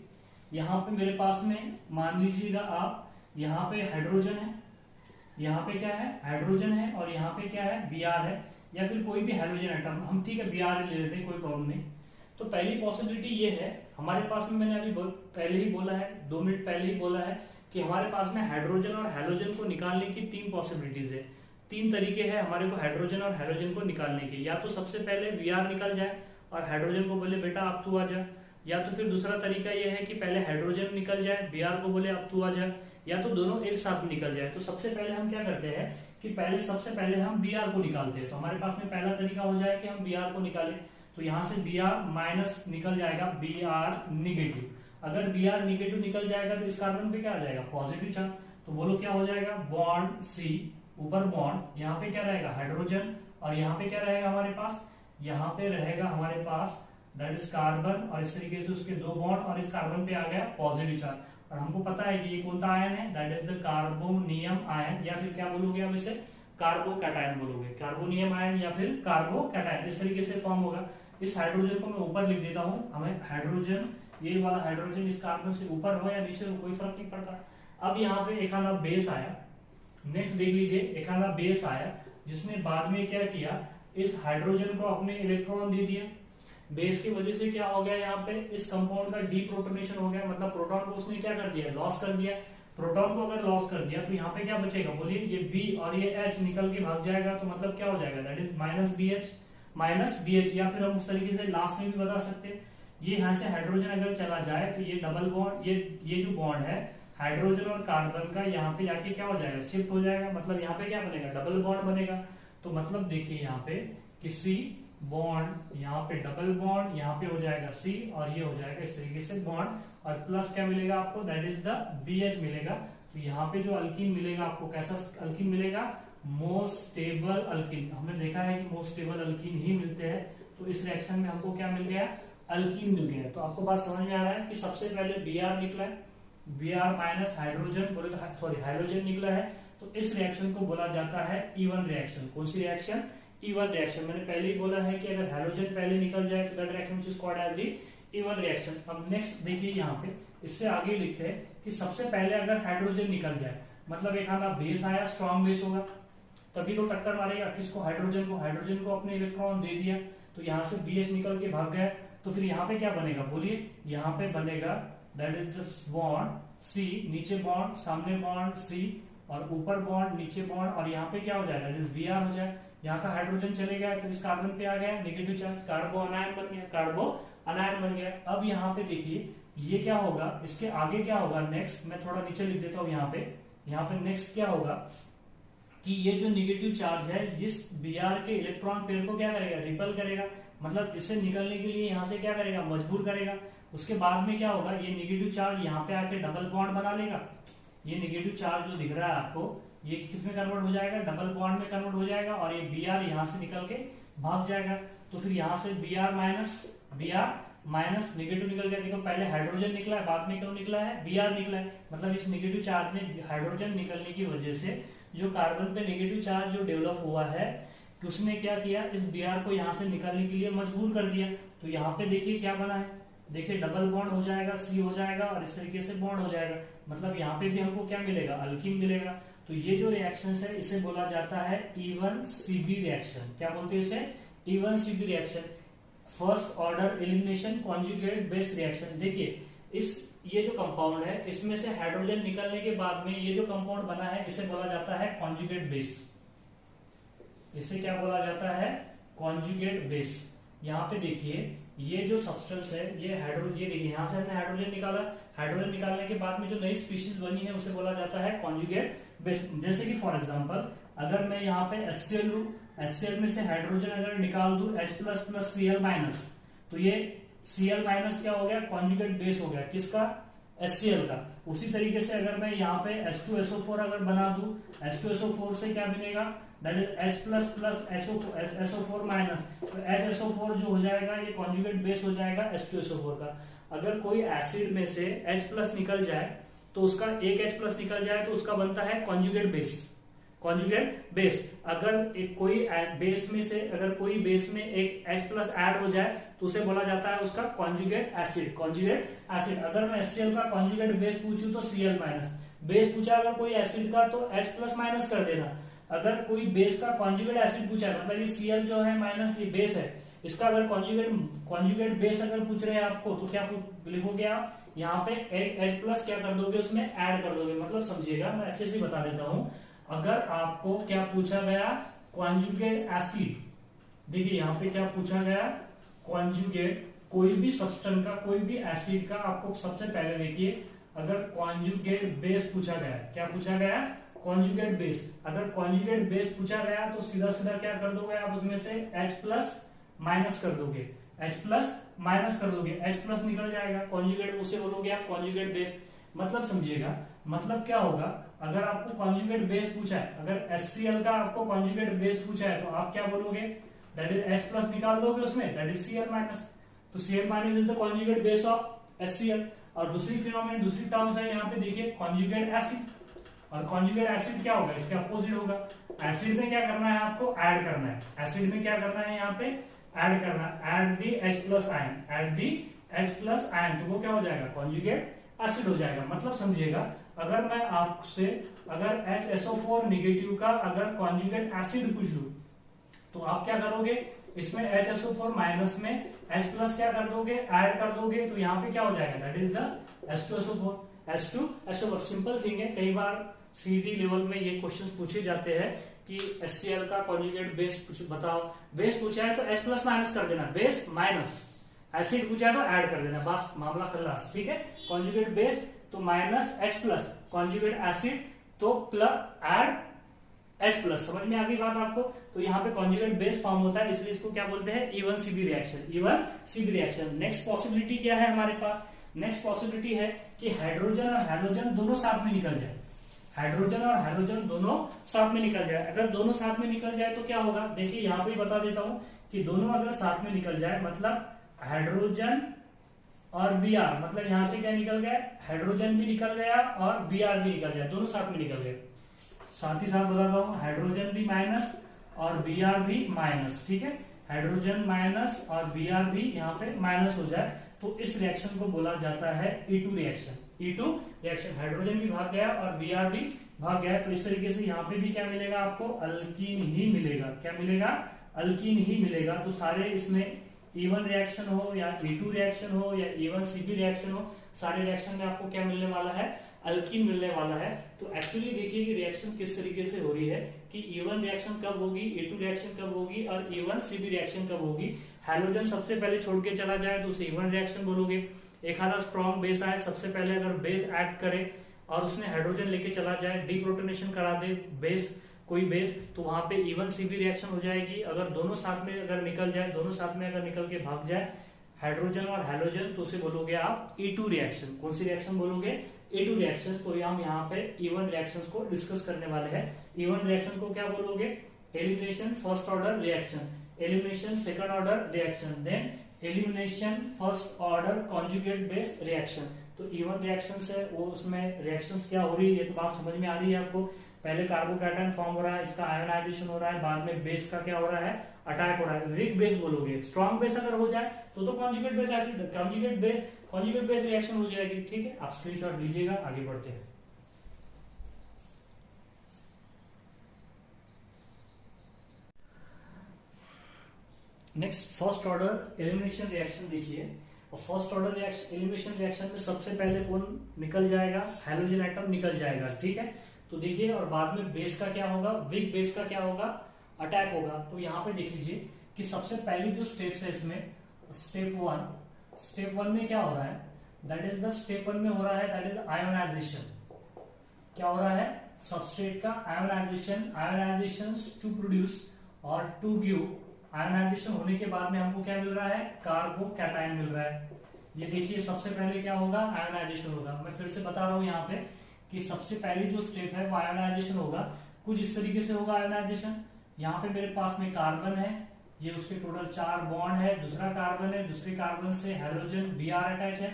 Speaker 1: यहाँ पे मेरे पास में, मान लीजिएगा आप, यहाँ पे हाइड्रोजन है, यहाँ पे क्या है हाइड्रोजन है, और यहाँ पे क्या है Br है, या फिर कोई भी हाइड्रोजन एटम, हम ठीक है Br ले लेते हैं, कोई प्रॉब्लम नहीं। तो पहली पॉसिबिलिटी ये है हमारे पास में, मैंने अभी पहले ही बोला है, 2 मिनट पहले ही बोला है कि हमारे पास में हाइड्रोजन और हैलोजन को निकालने की तीन पॉसिबिलिटीज है, तीन तरीके हैं हमारे को हाइड्रोजन और हैलोजन को निकालने के। या तो सबसे पहले Br निकल जाए और हाइड्रोजन को बोले बेटा अब तू आ जा, या तो फिर दूसरा तरीका यह है कि पहले हाइड्रोजन निकल जाए, Br को बोले अब तू आ जा, या तो दोनों एक साथ निकल जाए। तो सबसे पहले हम क्या करते हैं कि सबसे पहले हम Br को निकालते हैं। तो हमारे पास में पहला तरीका हो जाए कि हम Br को निकालें, तो यहाँ से Br माइनस निकल जाएगा Br निगेटिव। अगर Br निगेटिव निकल जाएगा तो इस कार्बन पे क्या आ जाएगा, पॉजिटिव चार्ज। तो बोलो क्या हो जाएगा, बॉन्ड C, ऊपर बॉन्ड, यहाँ पे क्या रहेगा हाइड्रोजन, और यहाँ पे क्या रहेगा हमारे पास, यहाँ पे रहेगा हमारे पास दैट इज कार्बन, और इस तरीके से उसके दो बॉन्ड, और इस कार्बन पे आ गया पॉजिटिव चार्ज। और हमको पता है कि ये कौन सा आयन है, that is the carbonium ion, या फिर क्या बोलोगे आप इसे, कार्बोकैटायन बोलोगे, कार्बोनियम आयन या फिर कार्बोकैटायन, इस तरीके से फॉर्म होगा। इस हाइड्रोजन को मैं ऊपर लिख देता हूँ, हमें हाइड्रोजन, ये वाला हाइड्रोजन इस कार्बन से ऊपर हो या नीचे हो कोई फर्क नहीं पड़ता। अब यहाँ पे एक आधा बेस आया, नेक्स्ट देख लीजिए, एक आधा बेस आया जिसने बाद में क्या किया, इस हाइड्रोजन को अपने इलेक्ट्रॉन दे दिया। बेस की वजह से क्या हो गया, यहाँ पे इस कंपाउंड का डीप्रोटोनेशन हो गया, मतलब प्रोटॉन को उसने क्या कर दिया, लॉस कर दिया। प्रोटॉन को अगर लॉस कर दिया तो यहाँ पे क्या बचेगा, बोलिए, ये B और ये H निकल के भाग जाएगा, तो मतलब क्या हो जाएगा, दैट इज माइनस BH, या फिर हम उस तरीके से लास्ट में भी बता सकते हैं, ये यहाँ से हाइड्रोजन अगर चला जाए तो ये डबल बॉन्ड, ये जो बॉन्ड है हाइड्रोजन और कार्बन का, यहाँ पे जाके क्या हो जाएगा, शिफ्ट हो जाएगा, मतलब यहाँ पे क्या बनेगा, डबल बॉन्ड बनेगा। तो मतलब देखिए यहाँ पे कि C बॉन्ड, यहाँ पे डबल बॉन्ड, यहाँ पे हो जाएगा C, और ये हो जाएगा इस तरीके से बॉन्ड, और प्लस क्या मिलेगा आपको, दैट इज द BH मिलेगा। तो यहाँ पे जो अल्कीन मिलेगा आपको, कैसा अल्कीन मिलेगा, मोस्ट स्टेबल अल्कीन। हमने देखा है कि मोस्ट स्टेबल अल्कीन ही मिलते हैं, तो इस रिएक्शन में हमको क्या मिल गया, अल्कीन मिल गया। तो आपको बात समझ में आ रहा है कि सबसे पहले Br निकला है, Br माइनस हाइड्रोजन बोले तो सॉरी हाइड्रोजन निकला है, तो इस रिएक्शन को बोला जाता है इवन रिएक्शन। कौन सी रिएक्शन, इवन रिएक्शन। मैंने पहले ही बोला है कि अगर हाइड्रोजन पहले निकल जाए तो that reaction is called as the E one reaction. अब नेक्स्ट देखिए यहाँ पे, इससे आगे लिखते हैं कि सबसे पहले अगर हाइड्रोजन निकल जाए, मतलब एक आधा बेस आया, स्ट्रॉन्ग बेस होगा, तभी तो टक्कर मारेगा किसको, हाइड्रोजन को अपने इलेक्ट्रॉन दे दिया, तो यहाँ से BH निकल के भाग गया, तो फिर यहाँ पे क्या बनेगा, बोलिए, यहाँ पे बनेगा that is the bond C, नीचे बॉन्ड, सामने बॉन्ड C, और ऊपर बॉन्ड, नीचे बॉन्ड, और यहाँ पे क्या हो जाएगा, दैट इज Br हो जाए। यहाँ का हाइड्रोजन चले गया तो इस कार्बन पे आ गया नेगेटिव चार्ज, कार्बो अनायन बन गया। अब यहाँ पे देखिए ये क्या होगा, इसके आगे क्या होगा, नेक्स्ट मैं थोड़ा नीचे लिख देता हूँ यहाँ पे नेक्स्ट क्या होगा, कि ये जो निगेटिव चार्ज है इस Br के इलेक्ट्रॉन पेयर को क्या करेगा, रिपेल करेगा, मतलब इसे निकलने के लिए यहाँ से क्या करेगा, मजबूर करेगा। उसके बाद में क्या होगा, ये निगेटिव चार्ज यहाँ पे आके डबल बॉन्ड बना लेगा। ये निगेटिव चार्ज जो दिख रहा है आपको, ये किस में कन्वर्ट हो जाएगा, डबल बॉन्ड में कन्वर्ट हो जाएगा, और ये Br यहाँ से निकल के भाग जाएगा। तो फिर यहाँ से Br माइनस निगेटिव निकल गया। देखो पहले हाइड्रोजन निकला है, बाद में क्यों निकला है, Br निकला है, मतलब इस निगेटिव चार्ज ने हाइड्रोजन निकलने की वजह से जो कार्बन पे नेगेटिव चार्ज जो डेवलप हुआ है, कि उसने क्या किया, इस Br को यहाँ से निकालने के लिए मजबूर कर दिया। तो यहाँ पे देखिए क्या बना है, देखिए डबल बॉन्ड हो जाएगा, C हो जाएगा, और इस तरीके से बॉन्ड हो जाएगा, मतलब यहाँ पे भी हमको क्या मिलेगा, अल्कीन मिलेगा। तो ये जो रिएक्शन है इसे बोला जाता है E1CB रिएक्शन। क्या बोलते हैं इसे, E1CB reaction, first order elimination conjugate base reaction. देखिए ये जो कंपाउंड है इसमें से हाइड्रोजन निकलने के बाद में ये जो कंपाउंड बना है इसे बोला जाता है कॉन्जुगेट बेस। इसे क्या बोला जाता है, कॉन्जुगेट बेस। यहाँ पे देखिए ये जो सब्सटेंस है ये ये देखिए यहाँ से हमने हाइड्रोजन निकाला, हाइड्रोजन निकालने के बाद में जो नई स्पीशीज बनी है उसे बोला जाता है कॉन्जुगेट बेस। जैसे कि फॉर एग्जांपल अगर मैं यहाँ पे HCl लूं, HCl में से हाइड्रोजन अगर निकाल दूं H++ Cl-, तो ये Cl- क्या हो गया, कॉन्जुगेट बेस हो गया, किसका, HCl का। उसी तरीके से अगर मैं यहाँ पे H2SO4 अगर बना दूं, H2SO4 से क्या बनेगा, दैट इज H++ SO4-, तो HSO4 जो हो जाएगा ये कॉन्जुगेट बेस हो जाएगा H2SO4 का। अगर कोई एसिड में से H+ निकल जाए तो उसका एक H+ निकल जाए तो उसका बनता है कॉन्जुगेट बेस, कॉन्जुगेट बेस। अगर एक कोई बेस में से अगर कोई बेस में एक H+ ऐड हो जाए तो उसे बोला जाता है उसका कॉन्जुगेट एसिड, कॉन्जुगेट एसिड। अगर मैं HCl का कॉन्जुगेट बेस पूछूं तो Cl-, बेस पूछा अगर कोई एसिड का तो H+- कर देना। अगर कोई बेस का कॉन्जुगेट एसिड पूछा है, मतलब ये Cl जो है माइनस ये बेस है, इसका अगर कॉन्जुगेट बेस अगर पूछ रहे हैं आपको तो क्या लिखोगे आप, यहाँ पे एक H+ क्या कर दोगे, उसमें ऐड कर दोगे। मतलब समझिएगा, मैं अच्छे से बता देता हूं। अगर आपको क्या पूछा गया, कॉन्जुगेट एसिड, देखिए यहाँ पे क्या पूछा गया, कॉन्जुगेट कोई भी सब्सटेंस का, कोई भी एसिड का, आपको सबसे पहले देखिए अगर कॉन्जुगेट बेस पूछा गया, क्या पूछा गया, कॉन्जुगेट बेस। अगर कॉन्जुगेट बेस पूछा गया तो सीधा सीधा क्या कर दोगे आप, उसमें से H+ कर दोगे, H+ कर दोगे, H+ निकल जाएगा, कॉन्जुगेट उसे बोलोगे आप कॉन्जुगेट बेस। मतलब समझिएगा, मतलब क्या होगा, अगर आपको कॉन्जुगेट बेस पूछा है, अगर HCl का आपको कॉन्जुगेट बेस पूछा है तो आप क्या बोलोगे, दैट इज H+ निकाल दोगे उसमें, दैट इज Cl-। तो Cl- is the conjugate base of HCl। और दूसरी फिनोमेना, दूसरी टर्म्स है यहाँ पे देखिए कॉन्जुगेट एसिड, और कॉन्जुगेट एसिड क्या होगा, इसके अपोजिट होगा। एसिड में क्या करना है, आपको ऐड करना है, एसिड में क्या करना है, यहाँ पे ऐड करना है, add the H+ ion, add the H+ ion, तो वो क्या हो जाएगा, कॉन्जुगेट एसिड हो जाएगा। मतलब समझिएगा, अगर मैं आपसे अगर HSO4 निगेटिव का अगर कॉन्जुगेट एसिड पूछ लूं तो आप क्या करोगे, इसमें HSO4 माइनस में H+ क्या कर दोगे, ऐड कर दोगे, तो यहाँ पे क्या हो जाएगा, that is the H2SO4, H2SO4। Simple thing है, कई बार CD लेवल में ये क्वेश्चंस पूछे जाते हैं कि HCl का कॉन्जुगेट बेस बताओ, बेस पूछा है तो H+ कर देना, बेस माइनस, एसिड पूछा है तो ऐड कर देना, बस मामला खल्लास, ठीक है। कॉन्जुगेट बेस तो माइनस H+, कॉन्जुगेट एसिड तो प्लस ऐड H+, समझ में आ गई बात आपको। तो यहाँ पे कॉन्जुगेट बेस फॉर्म होता है, इसलिए इसको क्या बोलते हैं, E1CB reaction, E1CB reaction. Next possibility क्या है हमारे पास, नेक्स्ट पॉसिबिलिटी है कि हाइड्रोजन और हाइड्रोजन दोनों साथ में निकल जाए, हाइड्रोजन और हाइड्रोजन दोनों साथ में निकल जाए। अगर दोनों साथ में निकल जाए तो क्या होगा, देखिए यहाँ पे बता देता हूं कि दोनों अगर साथ में निकल जाए, मतलब हाइड्रोजन और Br, मतलब यहां से क्या निकल गया, हाइड्रोजन भी निकल गया और Br भी निकल गया, दोनों साथ में निकल गए। साथ ही साथ बताता हूं, हाइड्रोजन भी माइनस और Br भी माइनस, ठीक है, हाइड्रोजन माइनस और Br भी यहाँ पे माइनस हो जाए तो इस रिएक्शन को बोला जाता है E2 reaction, E2 reaction. Hydrogen भी भाग गया और Br भी भाग गया, तो इस तरीके से यहाँ पे भी क्या मिलेगा आपको, अल्कीन ही मिलेगा। क्या मिलेगा, अल्कीन ही मिलेगा। तो सारे इसमें E1 रिएक्शन हो या E2 रिएक्शन हो या E1CB रिएक्शन हो, सारे रिएक्शन में आपको क्या मिलने वाला है, अल्कीन मिलने वाला है। तो एक्चुअली देखिए कि रिएक्शन किस तरीके से हो रही है कि E1 रिएक्शन कब होगी, E2 रिएक्शन कब होगी और E1CB रिएक्शन कब होगी। हाइड्रोजन सबसे पहले छोड़ के चला जाए तो उसे E1 रिएक्शन बोलोगे। एक आधा स्ट्रॉन्ग बेस आए, सबसे पहले अगर बेस ऐड करे और उसने हाइड्रोजन लेके चला जाए, डीप्रोटोनेशन करा दे बेस कोई बेस, तो वहां पे इवन सीबी रिएक्शन हो जाएगी। अगर दोनों साथ में अगर निकल जाए, दोनों साथ में अगर निकल के भाग जाए हाइड्रोजन और हैलोजन, तो उसे बोलोगे आप E2 रिएक्शन। कौन सी रिएक्शन बोलोगे? E2 reaction. तो हम यहाँ पे इवन रिएक्शंस को डिस्कस करने वाले हैं। इवन रिएक्शन को क्या बोलोगे? Elimination first order reaction, elimination second order reaction, then elimination first order conjugate base reaction. तो इवन रिएक्शन है वो, उसमें रिएक्शंस क्या हो रही है तो बात समझ में आ रही है आपको। पहले कार्बोकैटायन फॉर्म हो रहा है, इसका आयोनाइजेशन हो रहा है, बाद में बेस का क्या हो रहा है? अटैक हो रहा है। वीक बेस बोलोगे। स्ट्रॉन्ग बेस अगर हो जाए तो conjugate base acid, conjugate base reaction हो जाएगी। ठीक है, आप स्क्रीनशॉट लीजिएगा, आगे बढ़ते हैं। Next first order elimination reaction देखिए। और first order reaction elimination reaction में सबसे पहले कौन निकल जाएगा? हैलोजन एटम निकल जाएगा। ठीक है, तो देखिए, और बाद में बेस का क्या होगा? वीक बेस का क्या होगा? अटैक होगा। तो यहाँ पे देख लीजिए कि सबसे पहली जो स्टेप्स है इसमें, स्टेप वन में क्या हो रहा है? That is the step one में हो रहा है, दैट इज आयोनाइजेशन। क्या हो रहा है? सबस्ट्रेट का आयोनाइजेशन टू प्रोड्यूस और टू गिव। आयोनाइजेशन होने के बाद में हमको क्या मिल रहा है? कार्बोकैटायन मिल रहा है। ये देखिए, सबसे पहले क्या होगा? आयोनाइजेशन होगा। मैं फिर से बता रहा हूं यहाँ पे कि सबसे पहली जो स्टेप है वो आयोनाइजेशन होगा। कुछ इस तरीके से होगा आयोनाइजेशन। यहाँ पे मेरे पास में कार्बन है, ये उसके टोटल 4 बॉन्ड है, दूसरा कार्बन है, दूसरे कार्बन से हाइड्रोजन Br अटैच है,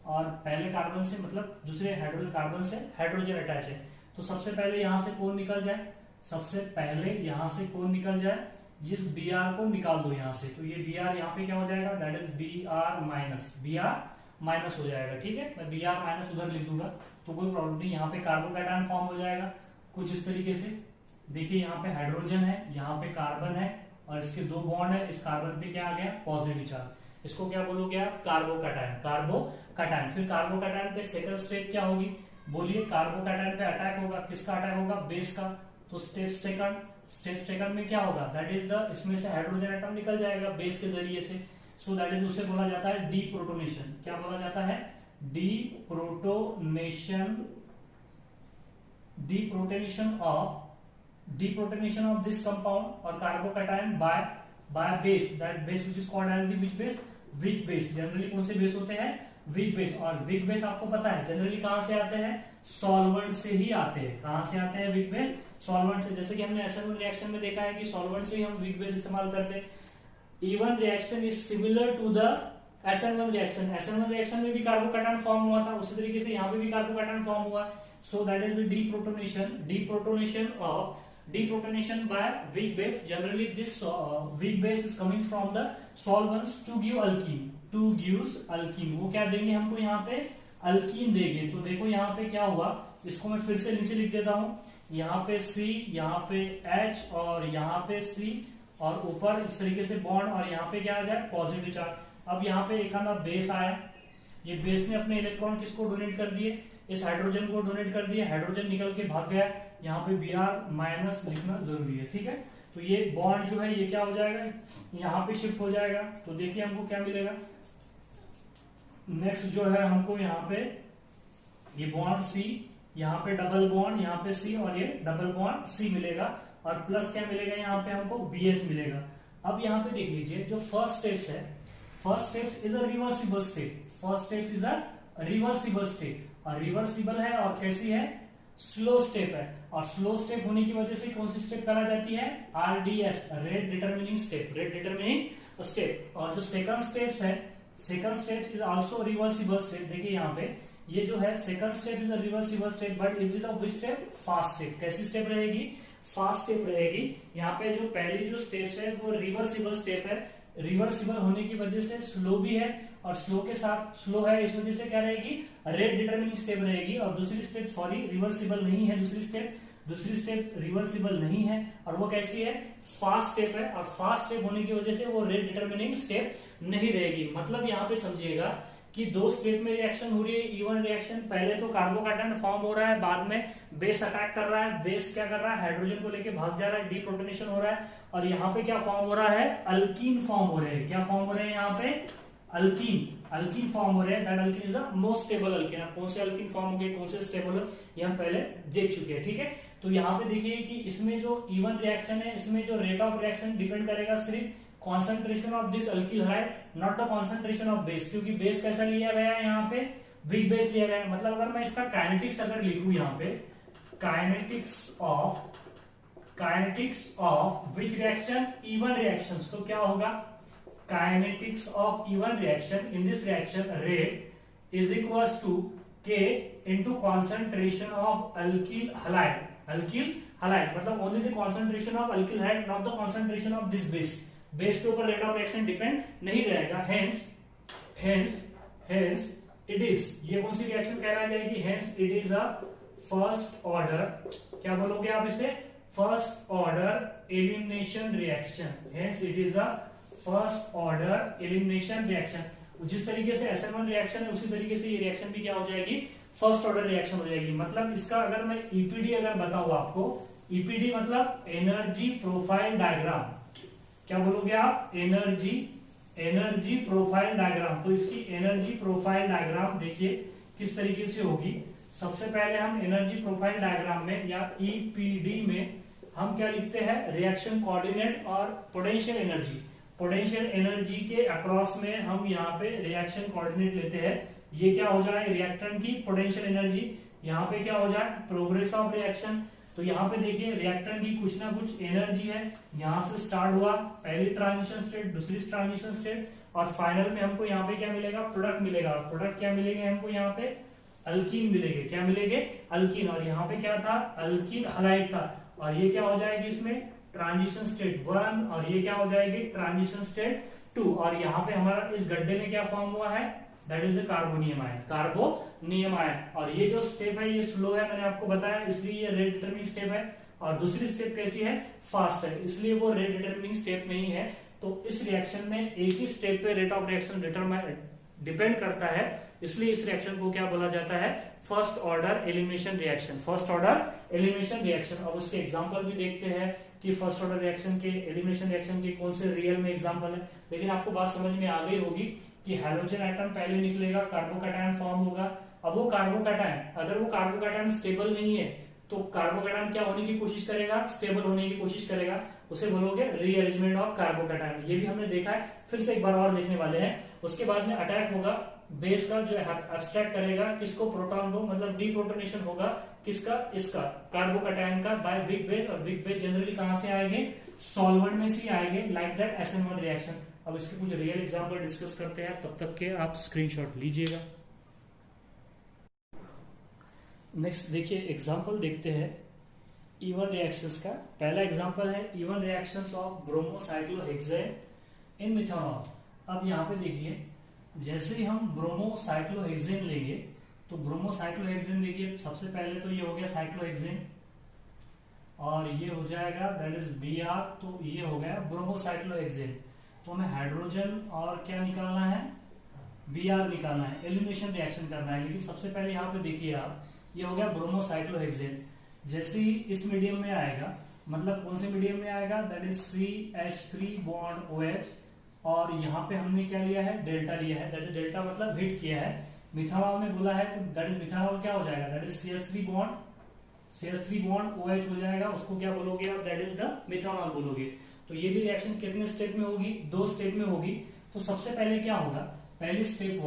Speaker 1: और पहले कार्बन से मतलब दूसरे हाइड्रोजन कार्बन से हाइड्रोजन अटैच है। तो सबसे पहले यहां से कौन निकल जाए? सबसे पहले यहां से कौन निकल जाए? इस Br को निकाल दो यहां से। तो ये Br यहाँ पे क्या हो जाएगा? दैट इज Br माइनस हो जाएगा। ठीक है, मैं Br माइनस उधर लिख दूंगा तो कोई प्रॉब्लम नहीं। यहाँ पे कार्बोकैटायन फॉर्म हो जाएगा कुछ इस तरीके से। देखिए, यहाँ पे हाइड्रोजन है, यहाँ पे कार्बन है, और इसके 2 बॉन्ड है। इस कार्बन पे क्या आ गया? Positive charge. इसको क्या बोलोगे आप? कार्बोकैटायन। फिर कार्बोकैटायन पे सेकंड स्टेप क्या होगी? बोलिए। कार्बोकैटायन पे अटैक होगा। किसका अटैक होगा? बेस का। तो स्टेप सेकंड में क्या होगा? दैट इज द, इसमें से हाइड्रोजन एटम निकल जाएगा बेस के जरिए से। सो दैट इज, उसे बोला जाता है डीप्रोटोनेशन। क्या बोला जाता है? deprotonation of this compound or carbocation by a base, that base which is called as the which base? weak base। Generally कौन से बेस होते हैं? weak base। और weak base आपको पता है जनरली कहां से आते हैं? सॉल्वेंट से ही आते हैं। कहां से आते हैं weak base? सॉल्वेंट से। जैसे कि हमने SN1 रिएक्शन में देखा है कि सॉल्वेंट से ही हम weak base इस्तेमाल करते हैं। E one reaction is similar to the SN1 reaction. SN1 reaction में भी कार्बोकैटायन फॉर्म हुआ था, उसी तरीके से यहाँ पे भी कार्बोकैटायन फॉर्म हुआ। सो that is deprotonation by weak base। Generally this weak base is coming from the solvents to give alkene। वो क्या देंगे हमको? यहाँ पे अल्कीन देंगे। तो देखो यहाँ पे क्या हुआ, इसको मैं फिर से नीचे लिख देता हूँ। यहाँ पे C, यहाँ पे H और यहाँ पे C, और ऊपर इस तरीके से बॉन्ड, और यहाँ पे क्या आ जाए? Positive charge. अब यहाँ पे एक आना बेस आया, ये बेस ने अपने इलेक्ट्रॉन किसको डोनेट कर दिए? इस हाइड्रोजन को डोनेट कर दिया। हाइड्रोजन निकल के भाग गया। यहाँ पे Br माइनस लिखना जरूरी है। ठीक है, तो ये बॉन्ड जो है ये क्या हो जाएगा? यहाँ पे शिफ्ट हो जाएगा। तो देखिए हमको क्या मिलेगा? नेक्स्ट जो है हमको यहाँ पे ये बॉन्ड C, यहाँ पे डबल बॉन्ड, यहाँ पे C, और ये डबल बॉन्ड C मिलेगा, और प्लस क्या मिलेगा? यहाँ पे हमको BH मिलेगा। अब यहाँ पे देख लीजिए, जो फर्स्ट स्टेप्स है, first steps is a reversible step. First steps is a reversible step, और रिवर्सिबल है और कैसी है? स्लो स्टेप है। और स्लो स्टेप होने की वजह से कौन सी स्टेप करा जाती है? RDS, rate determining step. और जो सेकंड स्टेप्स है, second step is also reversible step. देखिए यहाँ पे ये जो है second step is a reversible step, but it is a which step? Fast step. कैसी स्टेप रहेगी? फास्ट स्टेप रहेगी। यहाँ पे जो पहली जो स्टेप्स है वो रिवर्सिबल स्टेप है। रिवर्सिबल होने की वजह से स्लो भी है, और स्लो के साथ स्लो है इस वजह से क्या रहेगी? रेट डिटरमिनिंग स्टेप रहेगी। और दूसरी स्टेप सॉरी रिवर्सिबल नहीं है, दूसरी स्टेप रिवर्सिबल नहीं है, और वो कैसी है? फास्ट स्टेप है। और फास्ट स्टेप होने की वजह से वो रेट डिटरमिनिंग स्टेप नहीं रहेगी। मतलब यहाँ पे समझिएगा कि 2 स्टेप में रिएक्शन हो रही है, इवन रिएक्शन। पहले तो कार्बोकैटायन फॉर्म हो रहा है, बाद में बेस अटैक कर रहा है। बेस क्या कर रहा है? हाइड्रोजन को लेके भाग जा रहा है, डीप्रोटोनेशन हो रहा है। और यहाँ पे क्या फॉर्म हो रहा है? अल्कीन फॉर्म हो रहे हैं। क्या फॉर्म हो रहे हैं यहाँ पे? अल्कीन फॉर्म हो रहे हैं, that alkene is a most stable alkyne. कौन से अल्कीन फॉर्म हो गए, कौन से स्टेबल है, ये हम पहले देख चुके हैं, ठीक है। तो यहाँ पे देखिए कि इसमें जो इवन रिएक्शन है, इसमें जो रेट ऑफ रिएक्शन डिपेंड करेगा सिर्फ concentration of this alkyl halide, not the concentration of base, क्योंकि बेस कैसा लिया गया है यहाँ पे, वीक बेस लिया गया है। मतलब अगर मैं इसका काइनेटिक्स अगर लिखूं यहाँ पे, kinetics of which reaction, E one reactions, तो क्या होगा, kinetics of E one reaction, in this reaction rate is equals to K into concentration of alkyl halide, मतलब only the concentration of alkyl halide, not the concentration of this base, base के ऊपर rate of reaction depend नहीं रहेगा। Hence it is, ये कौन सी reaction कहलाई जाएगी, hence it is a first order, क्या बोलोगे आप इसे, first order elimination reaction. Hence it is a first order elimination reaction. जिस तरीके से SN1 रिएक्शन है, उसी तरीके से ये रिएक्शन भी क्या हो जाएगी, फर्स्ट ऑर्डर रिएक्शन हो जाएगी। मतलब इसका अगर मैं ईपीडी अगर बताऊं आपको, ईपीडी मतलब एनर्जी प्रोफाइल डायग्राम, क्या बोलोगे आप, एनर्जी प्रोफाइल डायग्राम। तो इसकी एनर्जी प्रोफाइल डायग्राम देखिए किस तरीके से होगी। सबसे पहले हम एनर्जी प्रोफाइल डायग्राम में या ईपीडी में हम क्या लिखते हैं, रिएक्शन कोऑर्डिनेट और पोटेंशियल एनर्जी के अक्रॉस में हम यहाँ पे रिएक्शन कोऑर्डिनेट लेते हैं। ये क्या हो जाए, रिएक्टेंट की पोटेंशियल एनर्जी, यहाँ पे क्या हो जाए, प्रोग्रेस ऑफ रिएक्शन। तो यहाँ पे देखिए रिएक्टेंट की कुछ ना कुछ एनर्जी है, यहाँ से स्टार्ट हुआ, पहली ट्रांजिशन स्टेट, दूसरी ट्रांजिशन स्टेट, और फाइनल में हमको यहाँ पे क्या मिलेगा, प्रोडक्ट मिलेगा। प्रोडक्ट क्या मिलेंगे हमको, यहाँ पे अल्कीन मिलेंगे, क्या मिलेंगे, अल्कीन। और यहाँ पे क्या था, अल्कीन हलाइड था, और ये क्या हो जाएगी इसमें, ट्रांजिशन स्टेट 1, और ये क्या हो जाएगी, ट्रांजिशन स्टेट 2। और यहाँ पे हमारा इस गड्ढे में क्या फॉर्म हुआ है, that is the carbonium ion. और ये जो स्टेप है ये स्लो है, मैंने आपको बताया, इसलिए ये रेट डिटरमिनिंग स्टेप है। और दूसरी स्टेप कैसी है, फास्ट है, इसलिए वो रेट डिटरमिनिंग स्टेप नहीं है। तो इस रिएक्शन में एक ही स्टेप पे रेट ऑफ रिएक्शन डिपेंड करता है, इसलिए इस रिएक्शन को क्या बोला जाता है, फर्स्ट ऑर्डर एलिमिनेशन रिएक्शन। अब उसके एग्जांपल भी देखते हैं कि फर्स्ट ऑर्डर रिएक्शन के, एलिमिनेशन रिएक्शन के कौन से रियल में एग्जांपल है। लेकिन आपको बात समझ में आ गई होगी कि हाइड्रोजन एटम पहले निकलेगा, कार्बोकैटायन फॉर्म होगा। अब वो कार्बोकैटायन, अगर वो कार्बोकैटायन स्टेबल नहीं है तो कार्बोकैटायन क्या होने की कोशिश करेगा, स्टेबल होने की कोशिश करेगा, उसे बोलोगे रीअरेंजमेंट ऑफ कार्बोकैटायन। ये भी हमने देखा है, फिर से एक बार और देखने वाले हैं। उसके बाद में अटैक होगा बेस का, जो एब्स्ट्रैक्ट करेगा किसको, प्रोटॉन को, मतलब डीप्रोटोनेशन होगा किसका, इसका कार्बोकैटायन का, बाय वीक बेस। और वीक बेस जनरली कहां से आएंगे, सॉल्वेंट में से आएंगे, लाइक दैट SN1 रिएक्शन। अब इसके कुछ रियल एग्जांपल डिस्कस करते हैं, तब तक के आप स्क्रीनशॉट लीजिएगा। नेक्स्ट देखिए एग्जांपल देखते हैं इवन रिएक्शंस का। पहला एग्जांपल है E one reactions of bromocyclohexane in methanol. अब यहाँ पे देखिए, जैसे ही हम ब्रोमोसाइक्लोहेक्सेन लेंगे तो ब्रोमोसाइक्लोहेक्सेन देखिए, सबसे पहले तो ये हो गया साइक्लोहेक्सेन, और ये हो जाएगा दैट इज Br, तो ये हो गया ब्रोमोसाइक्लोहेक्सेन। तो हमें हाइड्रोजन और क्या निकालना है, Br निकालना है, एलिमिनेशन रिएक्शन करना है। लेकिन सबसे पहले यहाँ पे देखिए आप, ये हो गया ब्रोमोसाइक्लोहेक्सेन। जैसे ही इस मीडियम में आएगा, मतलब कौन से मीडियम में आएगा, that is CH3 bond OH, और यहाँ पे हमने क्या लिया है, डेल्टा लिया है, दैट इज डेल्टा मतलब हिट किया है। मिथेनॉल में बोला है तो दैट इज मिथेनॉल क्या हो जाएगा, that is CH3 bond OH हो जाएगा, उसको क्या बोलोगे आप, दैट इज द मिथेनॉल बोलोगे। तो ये भी रिएक्शन कितने स्टेप में होगी, 2 स्टेप में होगी। तो सबसे पहले क्या होगा, पहली स्टेप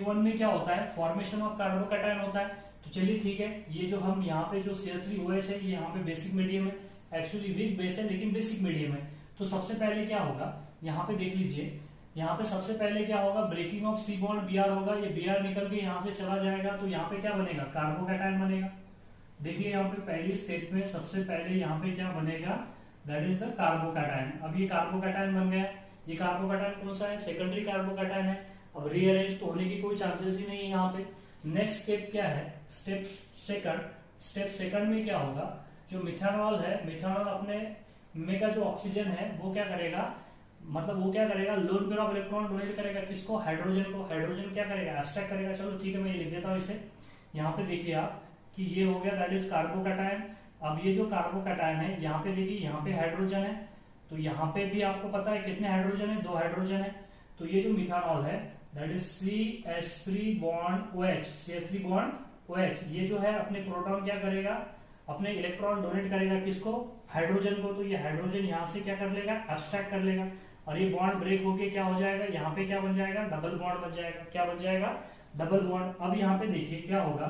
Speaker 1: 1 में क्या होता है, फॉर्मेशन ऑफ कार्बोकैटायन होता है। तो चलिए ठीक है, ये जो हम यहाँ पे जो CH3OH है, ये यहाँ पे बेसिक मीडियम है, एक्चुअली वीक बेस है लेकिन बेसिक मीडियम है। तो सबसे पहले क्या होगा, यहाँ पे देख लीजिए, यहाँ पे सबसे पहले क्या होगा, breaking of C bond Br होगा, ये Br निकल के यहाँ से चला जाएगा, तो यहाँ पे क्या बनेगा, कार्बोकैटायन बनेगा। देखिए यहाँ पे पहली स्टेप में सबसे पहले यहाँ पे क्या बनेगा, दैट इज द कार्बोकैटायन। अब ये कार्बोकैटायन बन गया, ये कार्बोकैटायन कौन सा है, सेकेंडरी कार्बोकैटायन है। अब रीअरेंज तो होने की कोई चांसेस ही नहीं है यहाँ पे। नेक्स्ट स्टेप क्या है, स्टेप सेकंड में क्या होगा, जो मिथेनॉल है, मिथेनॉल अपने में का जो ऑक्सीजन है वो क्या करेगा, मतलब वो क्या करेगा, lone pair of electron donate करेगा किसको, हाइड्रोजन को। हाइड्रोजन क्या करेगा, एब्स्ट्रैक्ट करेगा। चलो ठीक है, मैं ये लिख देता हूँ इसे। यहाँ पे देखिए आप कि ये हो गया दैट इज कार्बोकैटायन। अब ये जो कार्बोकैटायन है, यहाँ पे देखिए, यहाँ पे हाइड्रोजन है, तो यहाँ पे भी आपको पता है कितने हाइड्रोजन है, 2 हाइड्रोजन है। तो ये जो मिथानॉल है that is CH3 bond OH, CH3 bond OH, ये जो है अपने प्रोटॉन क्या करेगा, अपने इलेक्ट्रॉन डोनेट करेगा किसको, हाइड्रोजन को। तो ये हाइड्रोजन यहाँ से क्या कर लेगा, एब्स्ट्रैक्ट कर लेगा, और ये बॉन्ड ब्रेक होके क्या हो जाएगा, यहाँ पे क्या बन जाएगा, डबल बॉन्ड बन जाएगा। क्या बन जाएगा, डबल बॉन्ड। अब यहाँ पे देखिए क्या होगा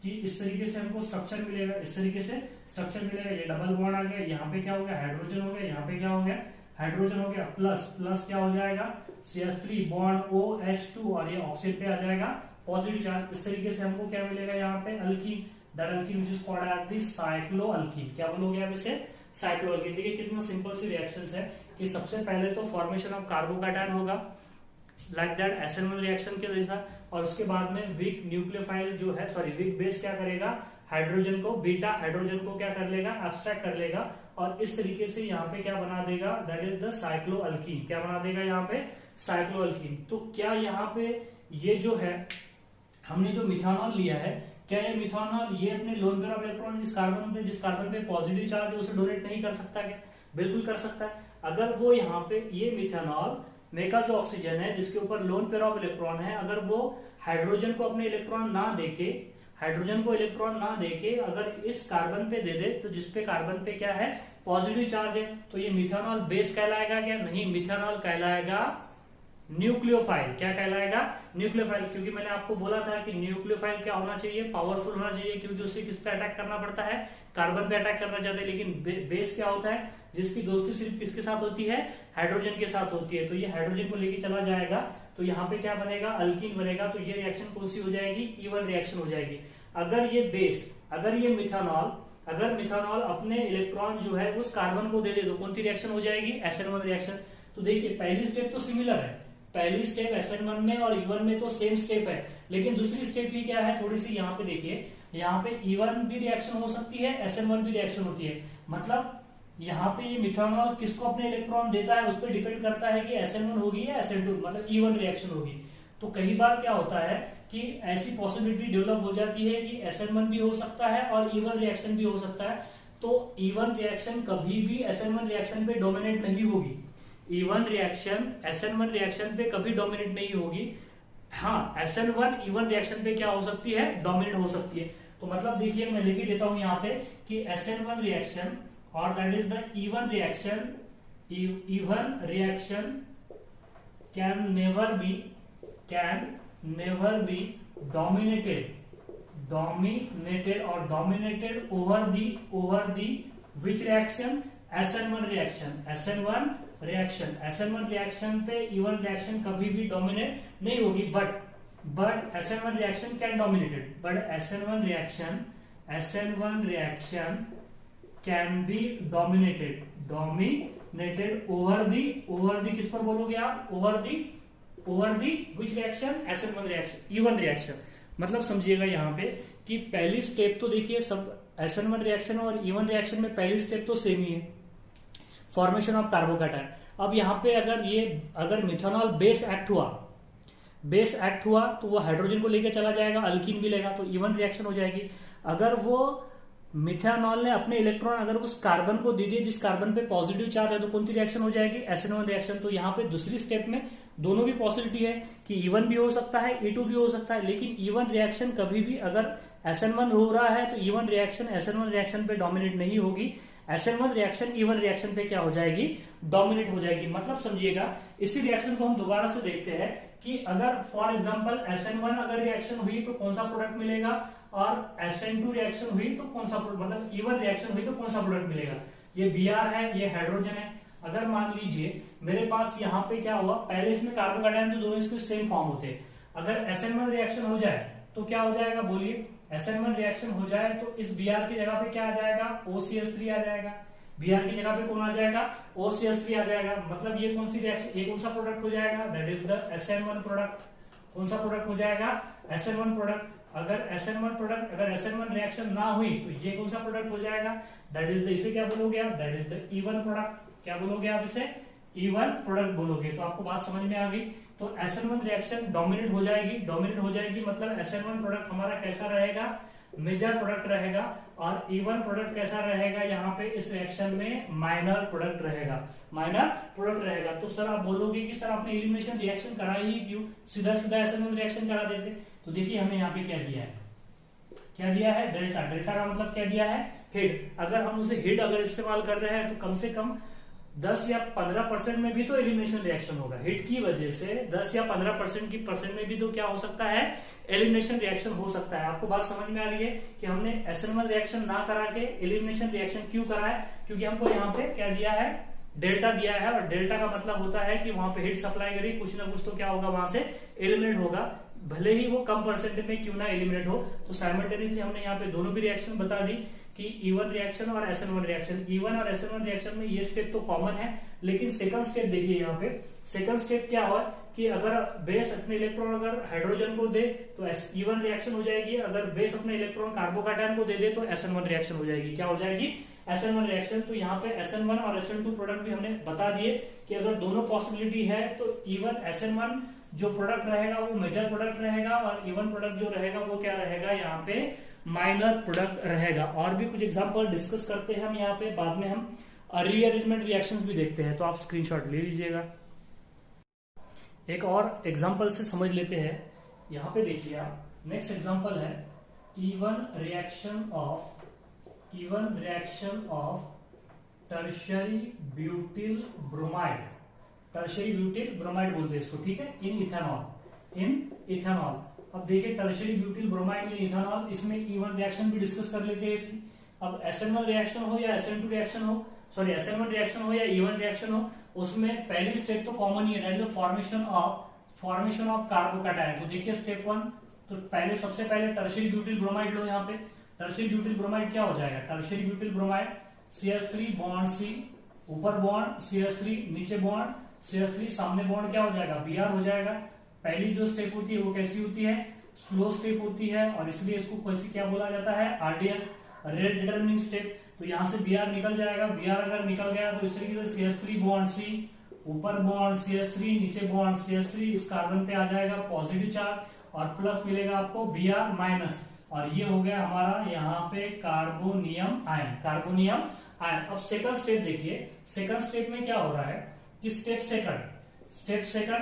Speaker 1: कि इस तरीके से हमको स्ट्रक्चर मिलेगा, इस तरीके से स्ट्रक्चर मिलेगा। ये डबल बॉन्ड आ गया, यहाँ पे क्या हो गया, हाइड्रोजन हो गया, यहाँ पे क्या हो गया, हाइड्रोजन हो गया, प्लस प्लस क्या हो जाएगा, CH3 बॉन्ड OH2, और ये ऑक्सीजन पे आ जाएगा पॉजिटिव चार्ज। इस तरीके से हमको क्या मिलेगा यहाँ पे, alkene, that alkene which is called as the cycloalkene. क्या बोलोगे आप इसे, साइक्लोअल्कीन। देखिए कितना सिंपल सी रिएक्शंस है कि सबसे पहले तो फॉर्मेशन ऑफ कार्बोकैटायन होगा लाइक दैट SN1 रिएक्शन के जैसा, और उसके बाद में वीक न्यूक्लियोफाइल जो है, सॉरी वीक बेस क्या करेगा, हाइड्रोजन को, बीटा हाइड्रोजन को क्या कर लेगा, एब्स्ट्रैक्ट कर लेगा, और इस तरीके से यहाँ पे क्या बना देगा, दैट इज द साइक्लोअल्कीन। क्या बना देगा यहाँ पे, साइक्लोअल्कीन। तो क्या यहाँ पे ये जो है हमने जो मिथानॉल लिया है, क्या ये मिथानॉल ये अपने लोन पेयर ऑफ इलेक्ट्रॉन जिस कार्बन पे पॉजिटिव चार्ज है उसे डोनेट नहीं कर सकता क्या, बिल्कुल कर सकता है। अगर वो यहाँ पे ये मिथानॉल में का जो ऑक्सीजन है जिसके ऊपर लोन पेयर ऑफ इलेक्ट्रॉन है, अगर वो हाइड्रोजन को अपने इलेक्ट्रॉन ना देके, हाइड्रोजन को इलेक्ट्रॉन ना देके अगर इस कार्बन पे दे दे, तो जिसपे कार्बन पे क्या है, पॉजिटिव चार्ज है, तो ये मिथानॉल बेस कहलाएगा क्या, नहीं, मिथानॉल कहलाएगा न्यूक्लियोफाइल। क्या कहलाएगा, न्यूक्लियोफाइल। क्योंकि मैंने आपको बोला था कि न्यूक्लियोफाइल क्या होना चाहिए, पावरफुल होना चाहिए, क्योंकि उसे किस पे अटैक करना पड़ता है, कार्बन पे अटैक करना चाहते हैं। लेकिन बेस क्या होता है, जिसकी दोस्ती सिर्फ किसके साथ होती है, हाइड्रोजन के साथ होती है। तो ये हाइड्रोजन को लेके चला जाएगा, तो यहाँ पे क्या बनेगा, अल्कीन बनेगा। तो ये रिएक्शन कौन सी हो जाएगी, इवन रिएक्शन हो जाएगी। अगर ये बेस, अगर ये मिथानॉल, अगर मिथानॉल अपने इलेक्ट्रॉन जो है उस कार्बन को दे दे, तो कौन सी रिएक्शन हो जाएगी, SN1 रिएक्शन। तो देखिए पहली स्टेप तो सिमिलर है, पहली स्टेप SN1 में और E1 में तो सेम स्टेप है, लेकिन दूसरी स्टेप ही क्या है, थोड़ी सी यहाँ पे देखिए, यहाँ पे E1 भी रिएक्शन हो सकती है, SN1 भी रिएक्शन होती है। मतलब यहाँ पे ये मिथानॉल किसको अपने इलेक्ट्रॉन देता है उस पर डिपेंड करता है कि SN1 होगी या SN2, मतलब E1 रिएक्शन होगी। तो कई बार क्या होता है कि ऐसी पॉसिबिलिटी डेवलप हो जाती है कि SN1 भी हो सकता है और E1 रिएक्शन भी हो सकता है। तो E1 रिएक्शन कभी भी SN1 रिएक्शन पे डोमिनेट नहीं होगी, E1 रिएक्शन SN1 रिएक्शन पे कभी डोमिनेट नहीं होगी। हाँ, SN1 E1 रिएक्शन पे क्या हो सकती है, डोमिनेट हो सकती है। तो मतलब देखिए मैं लिख ही देता हूं यहाँ पे कि SN1 रिएक्शन और that is the E1 reaction, E1 reaction can never be dominated over the which reaction, SN1 reaction। SN1 reaction पे E1 reaction कभी भी dominate नहीं होगी, but SN1 reaction can dominate it, but SN1 reaction can be dominated over the किस पर बोलोगे आप, over the which reaction, SN1 reaction, E1 reaction। मतलब समझिएगा यहाँ पे कि पहली स्टेप तो देखिए सब SN1 रिएक्शन और E1 रिएक्शन में पहली स्टेप तो सेम ही है, फॉर्मेशन ऑफ कार्बोकैटायन। अब यहाँ पे अगर मिथानॉल बेस एक्ट हुआ तो वो हाइड्रोजन को लेके चला जाएगा, अल्कीन भी लेगा, तो E1 रिएक्शन हो जाएगी। अगर वो मिथानॉल ने अपने इलेक्ट्रॉन अगर उस कार्बन को दे दिए जिस कार्बन पे पॉजिटिव चार्ज है, तो कौन सी रिएक्शन हो जाएगी, SN1 रिएक्शन। तो यहाँ पे दूसरी स्टेप में दोनों भी पॉसिबिलिटी है कि E1 भी हो सकता है, E2 भी हो सकता है, लेकिन E1 रिएक्शन कभी भी अगर SN1 हो रहा है तो E1 रिएक्शन SN1 रिएक्शन पे डोमिनेट नहीं होगी, SN1 रिएक्शन E1 रिएक्शन पे क्या हो जाएगी, डोमिनेट हो जाएगी। मतलब समझिएगा, इसी रिएक्शन को हम दोबारा से देखते हैं कि अगर फॉर एग्जांपल SN1 अगर रिएक्शन हुई तो कौन सा प्रोडक्ट मिलेगा, और SN2 रिएक्शन हुई तो कौन सा, मतलब E1 रिएक्शन हुई तो कौन सा प्रोडक्ट मिलेगा। ये Br है, ये हाइड्रोजन है। अगर मान लीजिए मेरे पास यहाँ पे क्या हुआ, पहले इसमें कार्बोकैटायन तो दोनों इसके सेम फॉर्म होते हैं, अगर SN1 रिएक्शन हो जाए तो क्या हो जाएगा, बोलिए, SN1 रिएक्शन हो जाए तो इस Br की जगह पे क्या आ जाएगा, OCH3 आ जाएगा। Br की जगह पे कौन आ जाएगा, OCH3 आ जाएगा। मतलब ये कौन सी रिएक्शन, ये कौन सा प्रोडक्ट हो जाएगा, that is the SN1 product. कौन सा प्रोडक्ट हो जाएगा, SN1 प्रोडक्ट। अगर SN1 रिएक्शन ना हुई तो ये कौन सा प्रोडक्ट हो जाएगा, दैट इज द, इसे क्या बोलोगे आप, that is the E1 product. क्या बोलोगे आप, इसे E1 प्रोडक्ट बोलोगे। तो आपको बात समझ में आ गई। तो SN1 रिएक्शन डोमिनेट हो जाएगी मतलब SN1 प्रोडक्ट हमारा कैसा रहेगा, मेजर प्रोडक्ट रहेगा और इवन प्रोडक्ट कैसा रहेगा यहाँ पे इस रिएक्शन में माइनर प्रोडक्ट रहेगा, माइनर प्रोडक्ट रहेगा। तो सर आप बोलोगे कि सर आपने एलिमिनेशन रिएक्शन कराई ही क्यों, सीधा सीधा SN1 रिएक्शन करा देते। तो देखिए हमें यहाँ पे क्या दिया है, क्या दिया है, डेल्टा। डेल्टा का मतलब क्या दिया है, हिट। अगर हम उसे हिट अगर इस्तेमाल कर रहे हैं तो कम से कम 10 या 15% में भी तो एलिमिनेशन रिएक्शन होगा। हिट की वजह से 10 या 15% की परसेंट में भी तो क्या हो सकता है, एलिमिनेशन रिएक्शन हो सकता है। आपको बात समझ में आ रही है कि हमने SN1 रिएक्शन ना करा के एलिमिनेशन रिएक्शन क्यों करा है, क्योंकि हमको यहाँ पे क्या दिया है, डेल्टा दिया है। और डेल्टा का मतलब होता है कि वहां पे हिट सप्लाई करी, कुछ ना कुछ तो क्या होगा, वहां से एलिमिनेट होगा, भले ही वो कम परसेंटेज में क्यों ना एलिमिनेट हो। तो साइमल्टेनियसली हमने यहाँ पे दोनों भी रिएक्शन बता दी कि E1 रिएक्शन और SN1 रिएक्शन। E1 और SN1 रिएक्शन में ये स्टेप तो कॉमन है, लेकिन सेकंड स्टेप देखिए यहाँ पे। सेकंड स्टेप क्या हुआ कि अगर बेस अपने इलेक्ट्रॉन अगर हाइड्रोजन को दे तो E1 रिएक्शन हो जाएगी, अगर बेस अपने इलेक्ट्रॉन कार्बोकैटायन को दे दे तो SN1 रिएक्शन हो जाएगी। क्या हो जाएगी, SN1 रिएक्शन। तो यहाँ पे SN1 और SN2 प्रोडक्ट भी हमने बता दिए कि अगर दोनों पॉसिबिलिटी है तो E1 SN1 जो प्रोडक्ट रहेगा वो मेजर प्रोडक्ट रहेगा और E1 प्रोडक्ट जो रहेगा वो क्या रहेगा, यहाँ पे माइनर प्रोडक्ट रहेगा। और भी कुछ एग्जांपल डिस्कस करते हैं हम यहाँ पे, बाद में हम रीअरेंजमेंट रिएक्शंस भी देखते हैं, तो आप स्क्रीनशॉट ले लीजिएगा। एक और एग्जांपल से समझ लेते हैं। यहाँ पे देखिए आप, नेक्स्ट एग्जांपल है E1 reaction of tertiary butyl bromide. Tertiary butyl bromide बोलते हैं इसको, ठीक है, इन इथेनॉल। अब देखिए टर्शियरी ब्यूटिल ब्रोमाइड इन इथेनॉल, इसमें E1 रिएक्शन भी डिस्कस कर लेते हैं इसकी। अब SN1 रिएक्शन हो या SN2 रिएक्शन हो, सॉरी SN1 रिएक्शन हो या E1 रिएक्शन हो, उसमें पहली स्टेप तो कॉमन ही है, that is the formation of carbocation. तो देखिए स्टेप 1, तो पहले सबसे पहले टर्शियरी ब्यूटिल ब्रोमाइड लो। यहाँ पे टर्शियरी ब्यूटिल ब्रोमाइड क्या हो जाएगा, tertiary butyl bromide CH3 bond C, ऊपर बॉन्ड CH3, नीचे बॉन्ड CH3, सामने बॉन्ड क्या हो जाएगा, Br हो जाएगा। पहली जो स्टेप होती है वो कैसी होती है, स्लो स्टेप होती है, और इसलिए इसको कैसे क्या बोला जाता है, RDS, रेट डिटरमिनिंग स्टेप। तो यहाँ से Br निकल जाएगा, Br अगर निकल गया तो इस तरीके से CH3 बॉन्ड C, ऊपर बॉन्ड CH3, नीचे बॉन्ड CH3, इस कार्बन पे आ जाएगा पॉजिटिव चार्ज और प्लस मिलेगा आपको Br माइनस, और ये हो गया हमारा यहाँ पे कार्बोनियम आयन। अब सेकंड स्टेप देखिए, सेकंड स्टेप में क्या हो रहा है कि स्टेप सेकंड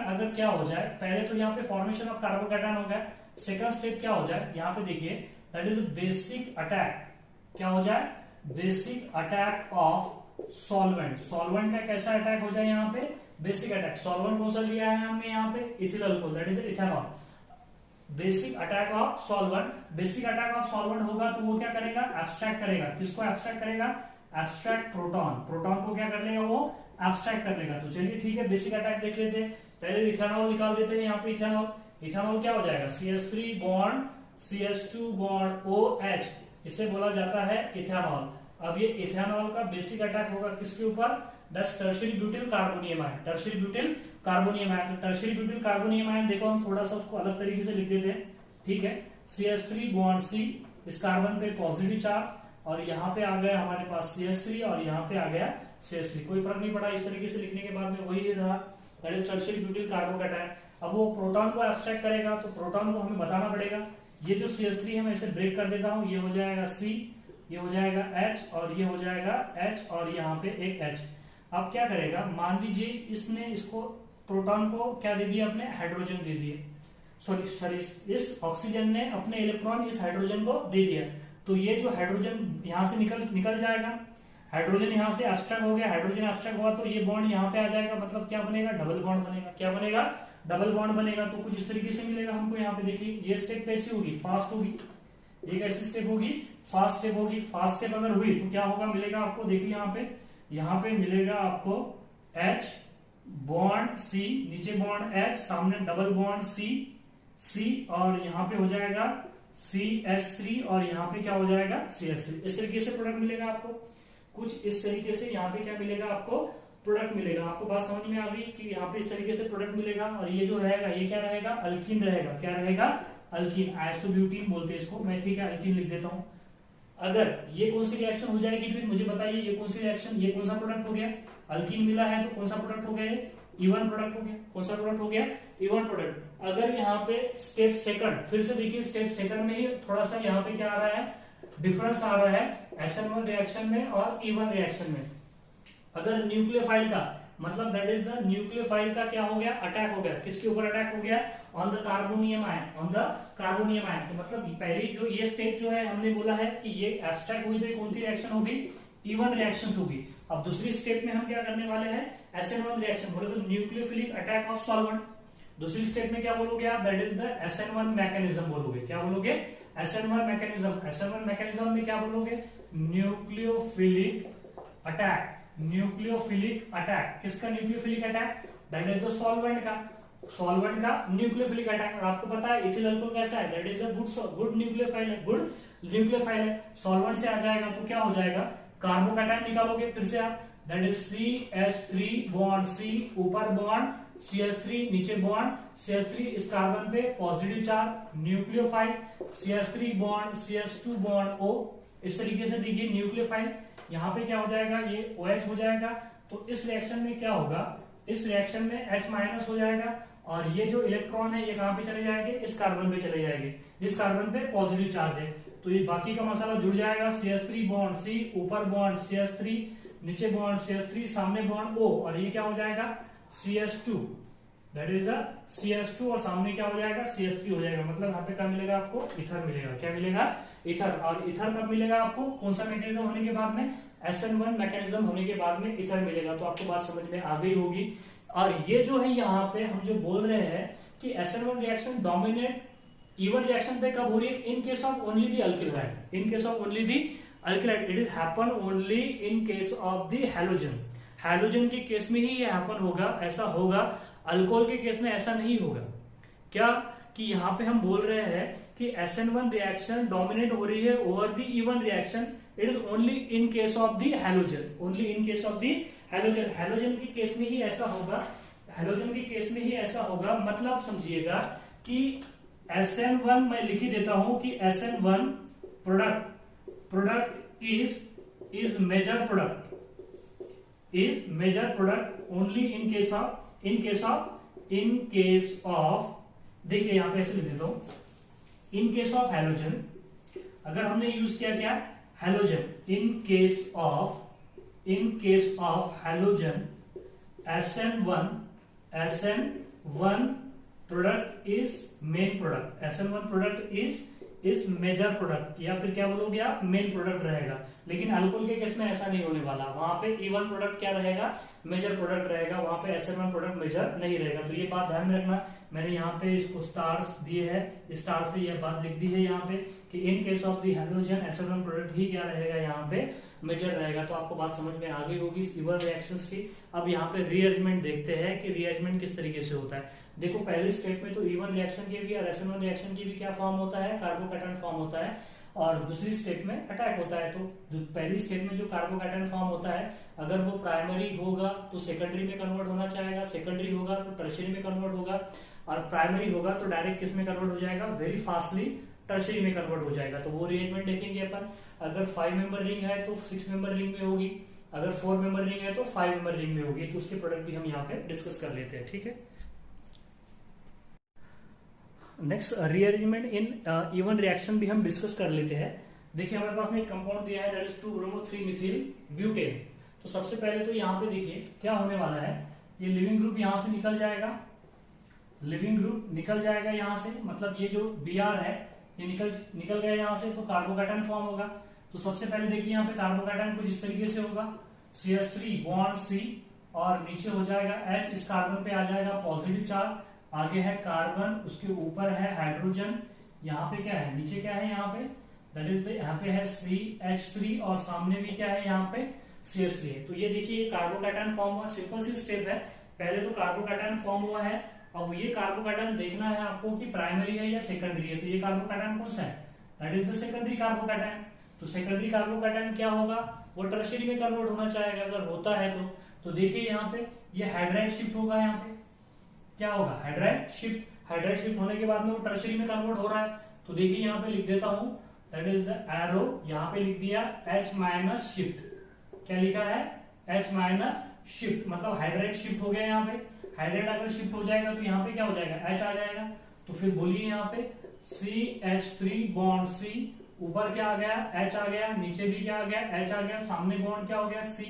Speaker 1: अगर क्या हो जाए, पहले तो यहाँ पे फॉर्मेशन ऑफ कार्बोकैटायन हो गया, सेकंड स्टेप क्या हो जाए, यहाँ पे देखिए दैट इज बेसिक अटैक। क्या हो जाए, basic attack of solvent. Solvent का कैसा अटैक हो जाए, यहाँ पे बेसिक अटैक। सॉल्वेंट कौन सा लिया है हमने यहाँ पे, ethyl alcohol, that is ethanol. Basic attack of solvent, basic attack of solvent होगा तो वो क्या करेगा, एब्स्ट्रैक्ट करेगा। किसको एब्स्ट्रैक्ट करेगा, एब्स्ट्रैक्ट प्रोटॉन को क्या कर लेगा, वो एब्स्ट्रैक्ट कर लेगा। तो चलिए ठीक है, बेसिक अटैक देख लेते हैं। पहले इथेनॉल निकाल देते हैं। यहाँ पे इथेनॉल क्या हो जाएगा, CH3 bond CH2 bond OH, इसे बोला जाता है इथेनॉल। अब ये इथेनॉल का बेसिक अटैक होगा किसके ऊपर, tertiary butyl carbonium ion. Tertiary butyl carbonium ion, तो टर्शियरी ब्यूटिल कार्बोनियम आयन देखो हम थोड़ा सा उसको अलग तरीके से लिख देते हैं, ठीक है। CH3 बॉन्ड C, इस कार्बन पे पॉजिटिव चार्ज, और यहाँ पे आ गया हमारे पास CH3 और यहाँ पे आ गया CH3, कोई फर्क नहीं पड़ा, इस तरीके से लिखने के बाद में वही रहा, that is tertiary butyl carbocation. अब वो प्रोटॉन को एब्स्ट्रैक्ट करेगा, तो प्रोटॉन को हमें बताना पड़ेगा। ये जो CH3 है मैं इसे ब्रेक कर देता हूँ, ये हो जाएगा C, ये हो जाएगा H और ये हो जाएगा H और यहाँ पे एक H। अब क्या करेगा, मान लीजिए इसने इसको प्रोटॉन को क्या दे दिया, अपने हाइड्रोजन दे दिए, सॉरी इस ऑक्सीजन ने अपने इलेक्ट्रॉन इस हाइड्रोजन को दे दिया। तो ये जो हाइड्रोजन यहाँ से निकल जाएगा, हाइड्रोजन यहाँ से एब्स्ट्रैक्ट हो गया, हाइड्रोजन एब्स्ट्रैक्ट हुआ तो ये बॉन्ड यहाँ पे आ जाएगा, मतलब क्या बनेगा, डबल बॉन्ड बनेगा। क्या बनेगा, डबल बॉन्ड बनेगा। तो कुछ इस तरीके से मिलेगा हमको। यहाँ पे देखिए ये स्टेप कैसी होगी, फास्ट होगी, ये कैसी स्टेप होगी, फास्ट स्टेप होगी। फास्ट स्टेप अगर हुई तो क्या होगा, मिलेगा आपको, देखिए यहाँ पे मिलेगा आपको H बॉन्ड C, नीचे बॉन्ड H, सामने डबल बॉन्ड C और यहाँ पे हो जाएगा CH3 और यहाँ पे क्या हो जाएगा, CH3। इस तरीके से प्रोडक्ट मिलेगा आपको। कुछ इस तरीके से यहाँ पे क्या मिलेगा आपको, प्रोडक्ट मिलेगा। आपको बात समझ में आ गई कि यहाँ पे इस तरीके से प्रोडक्ट मिलेगा। और ये जो रहेगा ये क्या रहेगा, अल्कीन रहेगा। क्या रहेगा, अल्कीन, आइसोब्यूटीन बोलते हैं इसको। मैं ठीक है अल्कीन लिख देता हूँ। अगर ये कौन सी रिएक्शन हो जाएगी, फिर मुझे बताइए ये कौन सी रिएक्शन, ये कौन सा प्रोडक्ट हो गया, अल्कीन मिला है तो कौन सा प्रोडक्ट हो गया, इवन प्रोडक्ट हो गया। कौन सा प्रोडक्ट हो गया? Even product. अगर यहाँ पे स्टेप सेकंड, फिर से देखिए स्टेप सेकंड में ही थोड़ा सा यहाँ पे क्या आ रहा है, डिफरेंस आ रहा है SN1 रिएक्शन में और E1 रिएक्शन में। अगर न्यूक्लियोफाइल का मतलब दैट इज द न्यूक्लियोफाइल का क्या हो गया, अटैक हो गया। किसके ऊपर अटैक हो गया? On the carbonium ion, on the carbonium ion. तो मतलब पहली जो ये स्टेप जो है हमने बोला है कि ये एब्स्ट्रैक्ट हुई तो कौन सी रिएक्शन होगी? E1 रिएक्शन होगी। अब दूसरी स्टेप में हम क्या करने वाले हैं? SN1 reaction. बोले तो न्यूक्लियोफिलिक अटैक ऑफ सॉल्वेंट। दूसरी स्टेप में क्या बोलोगे आप? That is the SN1 mechanism बोलोगे। क्या बोलोगे? SN1 mechanism. SN1 मैकेनिज्म में क्या बोलोगे? Nucleophilic attack. Nucleophilic attack. किसका nucleophilic attack? That is the solvent का। सॉल्वेंट का न्यूक्लियोफिलिक अटैक। और आपको पता है इथिल अल्कोहल कैसा है? That is a good nucleophile है, गुड न्यूक्लियोफाइल है। सॉल्वेंट से आ जाएगा तो क्या हो जाएगा? कार्बोकैटायन निकालोगे फिर से आप, that is CH3 bond C, ऊपर बॉन्ड CH3, नीचे बॉन्ड CH3, इस कार्बन पे positive charge nucleophile, CH3 bond CH2 bond O। इस तरीके से देखिए न्यूक्लियोफाइल। यहाँ पे क्या हो जाएगा? ये OH हो जाएगा। तो इस रिएक्शन में क्या होगा? इस रिएक्शन में H माइनस हो जाएगा और ये जो इलेक्ट्रॉन है ये कहां पे चले जाएंगे? इस कार्बन पे चले जाएंगे, जिस कार्बन पे पॉजिटिव चार्ज है। तो ये बाकी का मसाला जुड़ जाएगा। CH3 बॉन्ड C, ऊपर बॉन्ड CH3, नीचे बॉन्ड CH3, सामने बॉन्ड O, और ये क्या हो जाएगा? CH2, that is the CH2, और सामने क्या हो जाएगा? CH3 हो जाएगा। मतलब यहाँ पे क्या मिलेगा आपको? ईथर मिलेगा। क्या मिलेगा? ईथर। और ईथर कब मिलेगा आपको? कौन सा मैकेनिज्म होने के बाद में? SN1 मैकेनिज्म होने के बाद में ईथर मिलेगा। तो आपको बात समझ में आ गई होगी। और ये जो है यहाँ पे हम जो बोल रहे हैं कि SN1 reaction dominate E1 reaction पे कब हो रही है? In case of only the alkyl halide. In case of only the alkyl halide. It is happen only in case of the halogen. Halogen के केस में ही ये हैपन होगा, ऐसा होगा। अल्कोहल के केस में ऐसा नहीं होगा। क्या कि यहाँ पे हम बोल रहे हैं कि SN1 रिएक्शन डोमिनेट हो रही है over the E1 reaction. It is only in case of the halogen, only in case of the halogen. Halogen के केस में ही ऐसा होगा, हैलोजन के केस में ही ऐसा होगा। मतलब समझिएगा कि SN1 मैं लिख ही देता हूं कि SN1 product is major product only in case of देखिए यहां पे ऐसे लिख देता हूं, इन केस ऑफ हैलोजन। अगर हमने यूज किया क्या? Halogen. In case of halogen SN1 product is main product. SN1 product is major product, या फिर क्या बोलोगे आप? मेन प्रोडक्ट रहेगा। लेकिन अल्कोहल के केस में ऐसा नहीं होने वाला। वहां पे E1 प्रोडक्ट क्या रहेगा? मेजर प्रोडक्ट रहेगा। वहां पे SN1 प्रोडक्ट मेजर नहीं रहेगा। तो ये बात ध्यान में रखना। मैंने यहाँ पे इसको स्टार्स दिए हैं, स्टार से ये बात लिख दी है यहाँ पे कि in case of the halogen SN1 product ही क्या रहेगा? यहाँ पे मेजर रहेगा। तो आपको बात समझ में आ गई होगी E1 रिएक्शंस की। अब यहाँ पे रीअरेंजमेंट देखते हैं कि रीअरेंजमेंट किस तरीके से होता है। देखो पहले स्टेप में तो E1 रिएक्शन के भी और SN1 रिएक्शन की भी क्या फॉर्म होता है? कार्बोकैटायन फॉर्म होता है। और दूसरी स्टेप में अटैक होता है। तो पहली स्टेप में जो कार्बोकैटायन फॉर्म होता है, अगर वो प्राइमरी होगा तो सेकेंडरी में कन्वर्ट होना चाहेगा, सेकेंडरी होगा तो टर्शियरी में कन्वर्ट होगा, और प्राइमरी होगा तो डायरेक्ट किस में कन्वर्ट हो जाएगा? वेरी फास्टली टर्शियरी में कन्वर्ट हो जाएगा। तो वो अरेंजमेंट देखेंगे अपन। अगर 5 मेंबर रिंग है तो 6 मेंबर रिंग में होगी, अगर 4 मेंबर रिंग है तो 5 मेंबर रिंग में होगी। तो उसके प्रोडक्ट भी हम यहाँ पे डिस्कस कर लेते हैं। ठीक है, नेक्स्ट रीअरेंजमेंट इन E1 रिएक्शन भी हम डिस्कस कर लेते हैं। देखिए हमारे पास में एक कंपाउंड दिया है, दैट इज 2-bromo-3-methyl ब्यूटेन। तो सबसे पहले तो यहाँ पे देखिए क्या होने वाला है। ये लिविंग ग्रुप यहाँ से निकल जाएगा, लिविंग ग्रुप निकल जाएगा यहाँ से। मतलब ये जो Br है ये निकल गया यहाँ से, तो कार्बोकैटायन फॉर्म होगा। तो सबसे पहले देखिए यहाँ पे कार्बोकैटायन कुछ इस तरीके से होगा, CH3 बॉन्ड C, और नीचे हो जाएगा H, इस कार्बन पे आ जाएगा पॉजिटिव चार्ज, आगे है कार्बन, उसके ऊपर है हाइड्रोजन, यहाँ पे क्या है? नीचे क्या है? यहाँ पे दैट इज यहाँ पे है CH3, और सामने भी क्या है? यहाँ पे CH3 है। तो ये देखिए कार्बोकैटायन फॉर्म हुआ। सिंपल सी स्टेप है। पहले तो कार्बोकैटायन फॉर्म हुआ है। अब ये कार्बोकैटायन देखना है आपको कि प्राइमरी है या सेकेंडरी है। तो ये कार्बोकैटायन कौन सा है? That is the secondary carbocation. तो सेकेंडरी कार्बोकैटायन क्या होगा? वो टर्शियरी में कन्वर्ट होना चाहेगा। अगर होता है तो देखिए यहाँ पे ये हाइड्राइड शिफ्ट होगा। यहाँ पे क्या होगा? Hydride shift. हाइड्राइड शिफ्ट होने के बाद में वो टर्शियरी में कन्वर्ट हो रहा है। तो देखिए यहाँ पे लिख देता हूं, दैट इज द एरो, यहाँ पे लिख दिया H माइनस शिफ्ट। क्या लिखा है? H माइनस शिफ्ट, मतलब हाइड्राइड शिफ्ट हो गया यहाँ पे। हाइड्राइड अगर शिफ्ट हो जाएगा तो यहाँ पे क्या हो जाएगा, H आ जाएगा। तो फिर बोलिए यहाँ पे CH3 बॉन्ड C, ऊपर क्या आ गया, H आ गया, नीचे भी क्या आ गया, H आ गया, सामने बॉन्ड क्या हो गया C,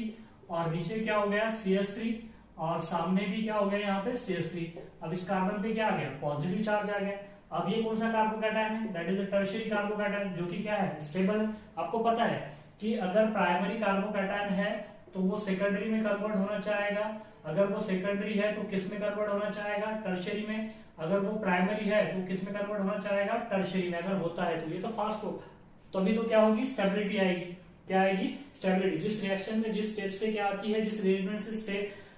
Speaker 1: और नीचे क्या हो गया CH3, और सामने भी क्या हो गया यहाँ पे CH3। अब इस कार्बन पे क्या आ गया, पॉजिटिव चार्ज आ गया। अब ये कौन सा कार्बोकैटायन है, that is a tertiary carbocation, जो कि क्या है, स्टेबल है। आपको पता है कि अगर प्राइमरी कार्बोकैटायन है तो वो सेकेंडरी में कन्वर्ट होना चाहेगा, अगर वो सेकेंडरी है तो किस में कन्वर्ट होना चाहेगा, टर्शियरी में। अगर वो प्राइमरी है तो किस में कन्वर्ट होना चाहेगा, टर्शियरी में। अगर होता है तो ये तो फास्ट हो, तभी तो क्या होगी, स्टेबिलिटी आएगी। क्या आएगी, स्टेबिलिटी। जिस रिएक्शन में जिस स्टेप से क्या आती है, जिस अरेंजमेंट से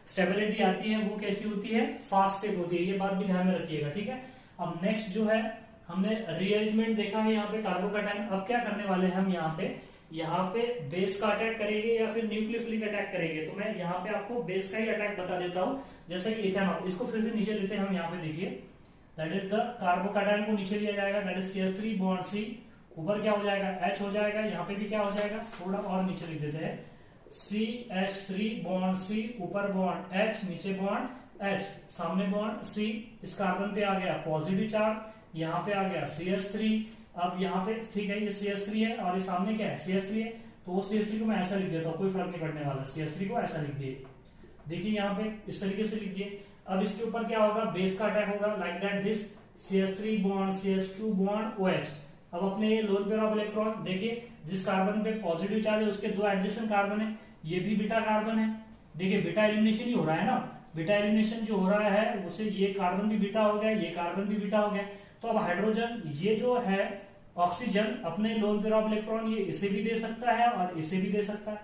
Speaker 1: स्टेबिलिटी आती है, वो कैसी होती है, फास्ट स्टेप होती है। ये बात भी ध्यान में रखिएगा, ठीक है। अब नेक्स्ट जो है, हमने रीअरेंजमेंट देखा है यहाँ पे कार्बोकैटायन। अब क्या करने वाले हैं हम, यहाँ पे बेस का अटैक करेंगे या फिर न्यूक्लियोफिलिक अटैक करेंगे। तो मैं यहाँ पे आपको बेस का ही अटैक बता देता हूँ, जैसे कि इथेनॉल। इसको फिर से नीचे लेते हैं हम, यहाँ पे देखिए, दैट इज द कार्बोकैटायन को नीचे लिया जाएगा, that is CH3 bond C, ऊपर क्या हो जाएगा, H हो जाएगा, यहाँ पे भी क्या हो जाएगा, थोड़ा और नीचे लिख देते हैं, CH3 बॉन्ड C, ऊपर बॉन्ड H, नीचे बॉन्ड H, सामने बॉन्ड C। इस कार्बन पे आ गया पॉजिटिव चार्ज, यहाँ पे आ गया CH3। अब यहाँ पे ठीक है, ये CH3 है और ये सामने क्या है, CH3 है। तो वो CH3 को मैं ऐसा लिख देता हूँ, कोई फर्क नहीं पड़ने वाला, CH3 को ऐसा लिख दिए। देखिए यहाँ पे इस तरीके से लिख दिए। अब इसके ऊपर क्या होगा, बेस का अटैक होगा, like that this CH3 bond CH2 bond OH। अब अपने ये लोन पेयर ऑफ इलेक्ट्रॉन देखिए, जिस कार्बन पे पॉजिटिव चार्ज है उसके दो एडजेसेंट कार्बन है, ये भी बीटा कार्बन है। देखिए बीटा एलिमिनेशन ही हो रहा है ना, बीटा एलिमिनेशन जो हो रहा है उसे ये कार्बन भी बीटा हो गया, ये कार्बन भी बीटा हो गया। तो अब हाइड्रोजन, ये जो है ऑक्सीजन, अपने लोन पेयर ऑफ इलेक्ट्रॉन ये इसे भी दे सकता है और इसे भी दे सकता है।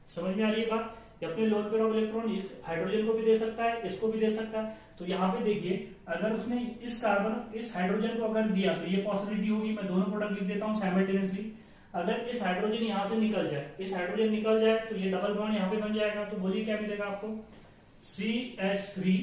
Speaker 1: समझ में आ रही है बात, अपने लोन पेयर ऑफ इलेक्ट्रॉन इस हाइड्रोजन को भी दे सकता है, इसको भी दे सकता है। तो यहाँ पे देखिए, अगर उसने इस कार्बन, इस हाइड्रोजन को अगर दिया तो ये पॉसिबिलिटी होगी, मैं दोनों प्रोडक्ट लिख देता हूँ साइमल्टेनियसली। अगर इस हाइड्रोजन यहाँ से निकल जाए, इस हाइड्रोजन निकल जाए तो ये डबल बॉन्ड यहाँ पे बन जाएगा। तो बोलिए क्या मिलेगा आपको, CH3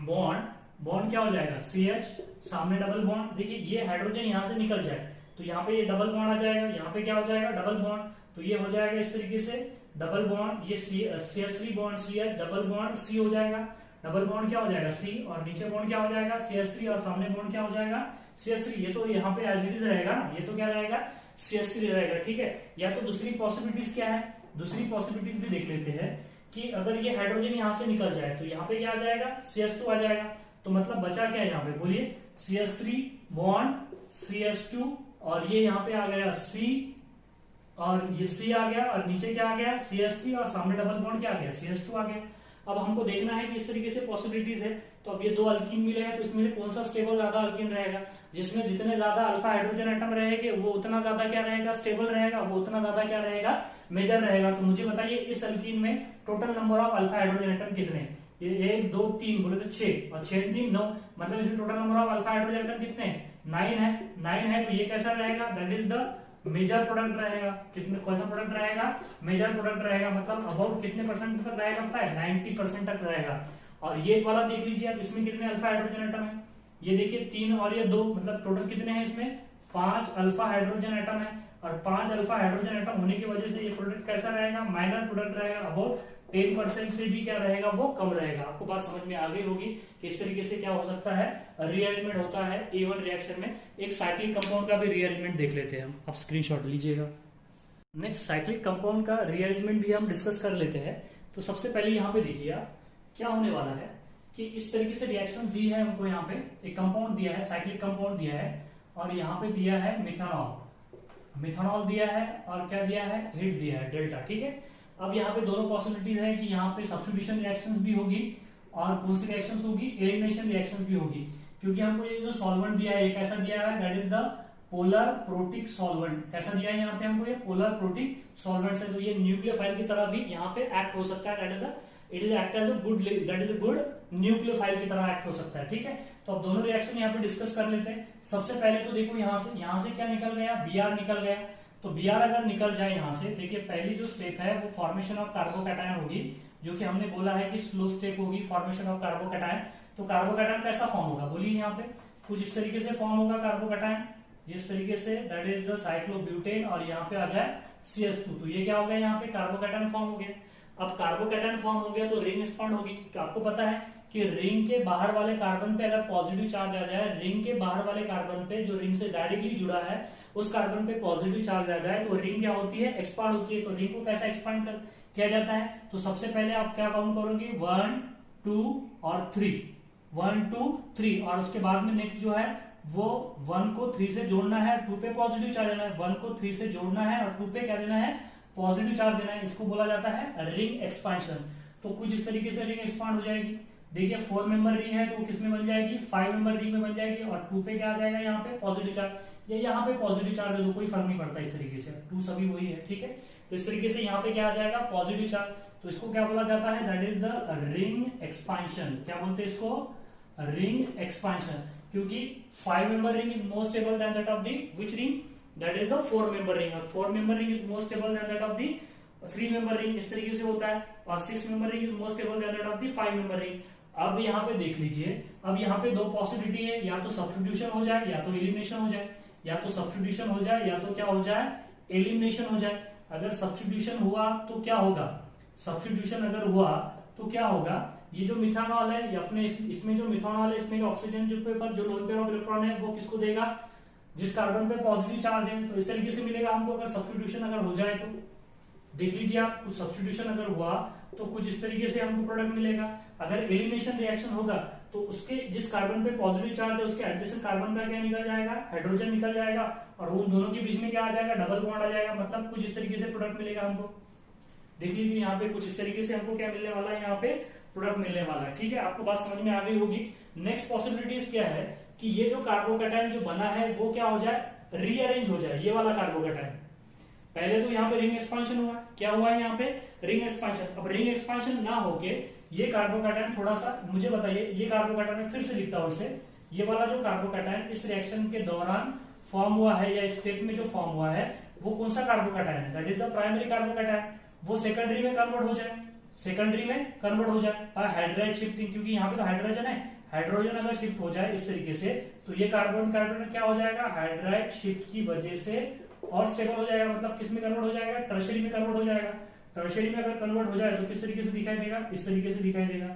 Speaker 1: बॉन्ड क्या हो जाएगा, CH, सामने डबल बॉन्ड। देखिए ये हाइड्रोजन यहाँ से निकल जाए तो यहाँ पे ये डबल बॉन्ड आ जाएगा, यहाँ पे क्या हो जाएगा, डबल बॉन्ड। तो ये हो जाएगा इस तरीके से डबल बॉन्ड, ये CH3 bond CH, double bond C हो जाएगा। डबल बॉन्ड क्या हो जाएगा C, और नीचे बॉन्ड क्या हो जाएगा CH3, और सामने बॉन्ड क्या हो जाएगा CH3। ये तो यहाँ पे एज इट इज रहेगा, ये तो क्या रहेगा, CH3 रहेगा, ठीक है। या तो दूसरी पॉसिबिलिटीज क्या है, दूसरी पॉसिबिलिटीज भी देख लेते हैं कि अगर ये हाइड्रोजन यहाँ से निकल जाए तो यहाँ पे क्या आ जाएगा, CH2 आ जाएगा। तो मतलब बचा क्या है यहाँ पे, बोलिए CH3 बॉन्ड CH2, और ये यहाँ पे आ गया C, और ये C आ गया, और नीचे क्या आ गया CH3, और सामने डबल बॉन्ड क्या आ गया, CH2 आ गया। अब हमको देखना है कि इस तरीके से पॉसिबिलिटीज है। तो अब ये दो अल्कीन मिले हैं, तो इसमें से कौन सा स्टेबल ज्यादा अल्कीन रहेगा, जिसमें जितने ज्यादा अल्फा हाइड्रोजन एटम रहेंगे वो उतना ज्यादा क्या रहेगा, स्टेबल रहेगा, वो उतना ज्यादा क्या रहेगा, मेजर रहेगा। तो मुझे बताइए इस अल्कीन में total number of alpha hydrogen atom कितने, ये 1 2 3 बोले तो 6, और 6 3 9, मतलब इसमें total number of alpha hydrogen atom कितने, 9 है। तो ये कैसा रहेगा, that is the major product रहेगा। कितने, कौन सा प्रोडक्ट रहेगा, मेजर प्रोडक्ट रहेगा। मतलब अबाउट कितने परसेंट तक रहेगा, पता है 90% तक रहेगा। और ये वाला देख लीजिए आप, इसमें कितने अल्फा हाइड्रोजन एटम है, ये देखिए 3 और ये 2, मतलब टोटल कितने हैं इसमें, 5 अल्फा हाइड्रोजन एटम है। और 5 अल्फा हाइड्रोजन एटम होने की वजह से ये प्रोडक्ट कैसा रहेगा, माइनर प्रोडक्ट रहेगा, अबाउट 10% से भी क्या रहेगा, वो कम रहेगा। आपको बात समझ में आ गई होगी कि इस तरीके से क्या हो सकता है, रीअरेंजमेंट होता है A1 रिएक्शन में। एक साइक्लिक कंपाउंड का भी रीअरेंजमेंट देख लेते हैं हम, आप स्क्रीनशॉट लीजिएगा। नेक्स्ट साइक्लिक कंपाउंड का रीअरेंजमेंट भी हम डिस्कस कर लेते हैं। तो सबसे पहले यहाँ पे देखिए आप, क्या होने वाला है कि इस तरीके से रिएक्शन दी है हमको, यहाँ पे एक कंपाउंड दिया है, साइक्लिक कंपाउंड दिया है, और यहाँ पे दिया है मिथानॉल दिया है, और क्या दिया है, हीट दिया है, डेल्टा, ठीक है। अब यहाँ पे दोनों पॉसिबिलिटीज है कि यहाँ पे सब्स्टिट्यूशन रिएक्शंस भी होगी, और कौन सी रिएक्शंस होगी, एलिमिनेशन रिएक्शंस भी होगी। क्योंकि हमको ये जो सॉल्वेंट दिया है, ये कैसा दिया है, that is the polar protic solvent. कैसा दिया है यहाँ पे हमको, ये पोलर प्रोटिक सॉल्वेंट है। तो ये न्यूक्लियोफाइल की तरह भी यहाँ पे एक्ट हो सकता है, it is act as a good, that is a good nucleophile की तरह एक्ट हो सकता है, ठीक है। तो अब दोनों रिएक्शन यहाँ पे डिस्कस कर लेते हैं। सबसे पहले तो देखो यहाँ से क्या निकल गया, Br निकल गया। तो Br अगर निकल जाए यहाँ से, देखिए पहली जो स्टेप है वो फॉर्मेशन ऑफ कार्बोकैटायन होगी, जो कि हमने बोला है कि स्लो स्टेप होगी फॉर्मेशन ऑफ कार्बोकैटायन। तो कार्बोकैटायन कैसा फॉर्म होगा, बोलिए यहाँ पे कुछ इस तरीके से फॉर्म होगा कार्बोकैटायन, जिस तरीके से, दैट इज द साइक्लोब्यूटेन, और यहाँ पे आ जाए CH2। तो ये क्या हो गया, यहाँ पे कार्बोकैटायन फॉर्म हो गया। अब कार्बोकैटायन फॉर्म हो गया तो रिंग एक्सपांड होगी। तो आपको पता है कि रिंग के बाहर वाले कार्बन पे अगर पॉजिटिव चार्ज आ जाए, रिंग के बाहर वाले कार्बन पे जो रिंग से डायरेक्टली जुड़ा है उस कार्बन पे पॉजिटिव चार्ज आ जाए तो रिंग क्या होती है, एक्सपांड होती है। तो रिंग को कैसा एक्सपांड किया जाता है, तो सबसे पहले आप क्या काउंट करोगे, 1 2 और 3, 1 2 3, और उसके बाद में नेक्स्ट जो है वो 1 को 3 से जोड़ना है, 2 पे पॉजिटिव चार्ज देना है, 1 को 3 से जोड़ना है और 2 पे क्या देना है, पॉजिटिव चार्ज देना है। इसको बोला जाता है रिंग एक्सपांशन। तो कुछ इस तरीके से रिंग एक्सपांड हो जाएगी। देखिए 4 मेंबर रिंग है तो वो किस में बन जाएगी, 5 मेंबर रिंग में बन जाएगी, और 2 पे क्या आ जाएगा, यहाँ पे पॉजिटिव चार्ज, या यहाँ पे पॉजिटिव चार्ज है तो कोई फर्क नहीं पड़ता इस तरीके से, 2 सभी वही है, ठीक है। तो इस तरीके से यहाँ पे क्या आ जाएगा, पॉजिटिव चार्ज। तो इसको क्या बोला जाता है, that is the ring expansion. क्या बोलते हैं इसको, रिंग एक्सपांशन, क्योंकि 5 member ring is more stable than that of the which ring, that is the 4 member ring, और 4 member ring is more stable than that of the 3 member ring, इस तरीके से होता है, और 6 member ring is more stable than that of the 5 member ring. अब यहाँ पे देख लीजिए, अब यहाँ पे दो पॉसिबिलिटी है, या तो सब्स्टिट्यूशन हो जाए या तो एलिमिनेशन हो जाए, या तो सब्स्टिट्यूशन हो जाए या तो क्या हो जाए, एलिमिनेशन हो जाए। अगर सब्स्टिट्यूशन हुआ तो क्या होगा, सब्स्टिट्यूशन अगर हुआ तो क्या होगा, ये जो मिथानॉल है, ये अपने इसमें जो मिथानॉल है इसमें ऑक्सीजन जो पेपर जो लोन पेयर ऑफ इलेक्ट्रॉन है वो किसको देगा, जिस कार्बन पे पॉजिटिव चार्ज है। तो इस तरीके से मिलेगा हमको, अगर सब्स्टिट्यूशन अगर हो जाए तो देख लीजिए आप, कुछ सब्स्टिट्यूशन अगर हुआ तो कुछ इस तरीके से हमको प्रोडक्ट मिलेगा। अगर एलिमिनेशन रिएक्शन होगा तो उसके जिस कार्बन पे पॉजिटिव चार्ज है उसके एडजेसेंट कार्बन पे क्या निकल जाएगा, हाइड्रोजन निकल जाएगा, और उन दोनों के बीच में क्या आ जाएगा, डबल बॉन्ड आ जाएगा। मतलब कुछ इस तरीके से प्रोडक्ट मिलेगा हमको। देख लीजिए यहाँ पे कुछ इस तरीके से हमको क्या मिलने वाला है, यहाँ पे प्रोडक्ट मिलने वाला है, ठीक है। आपको बात समझ में आ गई होगी। नेक्स्ट पॉसिबिलिटीज क्या है कि ये जो कार्बोकैटायन जो बना है वो क्या हो जाए, रीअरेंज हो जाए, ये वाला कार्बोकैटायन। पहले तो यहाँ पे रिंग एक्सपांशन हुआ, क्या हुआ है यहाँ पे, रिंग एक्सपांशन। अब रिंग एक्सपांशन ना होके ये कार्बोकैटायन थोड़ा सा मुझे बताइए, ये कार्बोकैटायन फिर से लिखता हूं इसे, ये वाला जो कार्बोकैटायन इस रिएक्शन के दौरान फॉर्म हुआ है या स्टेट में जो फॉर्म हुआ है वो कौन सा कार्बोकैटायन है, that is the primary carbocation. वो सेकेंडरी में कन्वर्ट हो जाए, सेकेंडरी में कन्वर्ट हो जाए हाइड्राइड शिफ्टिंग, क्योंकि यहाँ पे तो हाइड्रोजन है, हाइड्रोजन अगर शिफ्ट हो जाए इस तरीके से तो ये कार्बन कार्बन क्या हो जाएगा, हाइड्राइड शिफ्ट की वजह से और स्टेबल हो जाएगा। मतलब किस में कन्वर्ट हो जाएगा, टर्शियरी में कन्वर्ट हो जाएगा। टर्शियरी में अगर कन्वर्ट हो जाए तो किस तरीके से दिखाई देगा, इस तरीके से दिखाई देगा।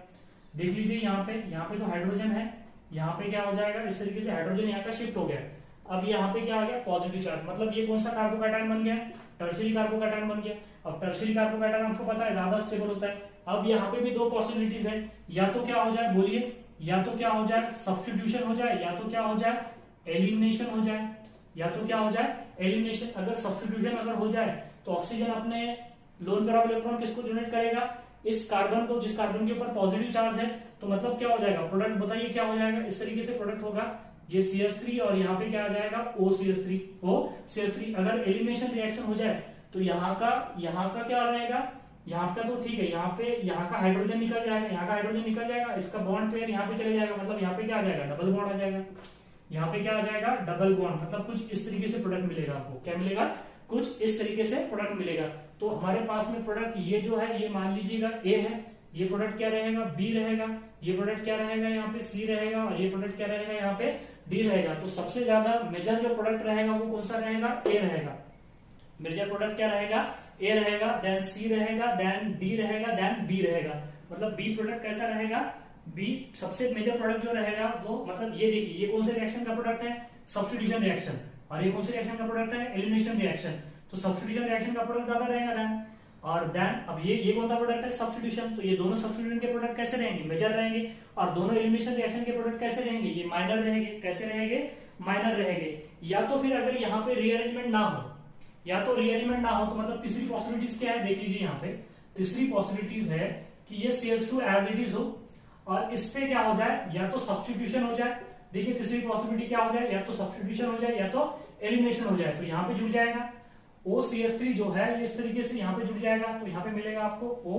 Speaker 1: देख लीजिए यहाँ पे तो हाइड्रोजन है, यहाँ पे क्या हो जाएगा, इस तरीके से हाइड्रोजन यहाँ का शिफ्ट हो गया। अब यहाँ पे क्या आ गया, पॉजिटिव चार्ज। मतलब ये कौन सा कार्बोकैटायन बन गया, टर्शियरी कार्बोकैटायन बन गया। अब टर्शियरी कार्बोकैटायन आपको पता है ज्यादा स्टेबल होता है। अब यहाँ पे भी दो पॉसिबिलिटीज है, या तो क्या हो जाए बोलिए, या तो क्या हो जाए, सब्स्टिट्यूशन हो जाए, या तो क्या हो जाए, एलिमिनेशन हो जाए, या तो क्या हो जाए, एलिमिनेशन। अगर सब्स्टिट्यूशन अगर हो जाए तो ऑक्सीजन अपने लोन पेयर ऑफ इलेक्ट्रॉन किसको डोनेट करेगा, इस कार्बन को, जिस कार्बन के ऊपर पॉजिटिव चार्ज है। तो मतलब क्या हो जाएगा, प्रोडक्ट बताइए क्या हो जाएगा, इस तरीके से प्रोडक्ट होगा, ये CH3 और यहाँ पे क्या आ जाएगा, OCH3। अगर एलिमिनेशन रिएक्शन हो जाए तो यहाँ का क्या रहेगा, यहाँ का तो ठीक है, यहाँ का हाइड्रोजन निकल जाएगा, यहाँ का हाइड्रोजन निकल जाएगा, इसका बॉन्ड पेयर यहाँ पे चले जाएगा। मतलब यहाँ पे क्या आ जाएगा, डबल बॉन्ड आ जाएगा। यहाँ पे क्या आ जाएगा, डबल बॉन्ड। मतलब कुछ इस तरीके से प्रोडक्ट मिलेगा आपको, क्या मिलेगा, कुछ इस तरीके से प्रोडक्ट मिलेगा। तो हमारे पास में प्रोडक्ट ये जो है, ये मान लीजिएगा A है, ये प्रोडक्ट क्या रहेगा, B रहेगा, ये प्रोडक्ट क्या रहेगा, यहाँ पे C रहेगा, और ये प्रोडक्ट क्या रहेगा, यहाँ पे D रहेगा। तो सबसे ज्यादा मेजर जो प्रोडक्ट रहेगा वो कौन सा रहेगा, A रहेगा। मेजर प्रोडक्ट क्या रहेगा, A रहेगा, देन C रहेगा, देन D रहेगा, देन B रहेगा। मतलब B प्रोडक्ट कैसा रहेगा, B सबसे मेजर प्रोडक्ट जो रहेगा वो, मतलब ये देखिए ये कौन से रिएक्शन का प्रोडक्ट है, सब्स्टिट्यूशन रिएक्शन, और ये कौन से रिएक्शन का प्रोडक्ट है, एलिमिनेशन रिएक्शन। तो सब्स्टिट्यूशन रिएक्शन का प्रोडक्ट ज्यादा रहेगा देन, और देन अब ये कौन सा प्रोडक्ट है, सब्स्टिट्यूशन। तो ये दोनों सब्स्टिट्यूशन के प्रोडक्ट कैसे रहेंगे, मेजर रहेंगे, और दोनों एलिमिनेशन रिएक्शन के प्रोडक्ट कैसे रहेंगे, ये माइनर रहेंगे। कैसे रहेंगे, माइनर रहेंगे। या तो फिर अगर यहाँ पे रीअरेंजमेंट ना हो, या तो रीअरेंजमेंट ना हो तो मतलब तीसरी पॉसिबिलिटीज क्या है, देख लीजिए यहाँ पे तीसरी पॉसिबिलिटीज है कि ये CH2 एज इट इज हो, और इस पे क्या हो जाए, या तो सब्स्टिट्यूशन हो जाए। देखिए तीसरी पॉसिबिलिटी क्या हो जाए, या तो सब्स्टिट्यूशन हो जाए या तो एलिमिनेशन हो जाए। तो यहाँ पे जुड़ जाएगा OCH3 जो है ये इस तरीके से यहाँ पे जुड़ जाएगा। तो यहाँ पे मिलेगा आपको O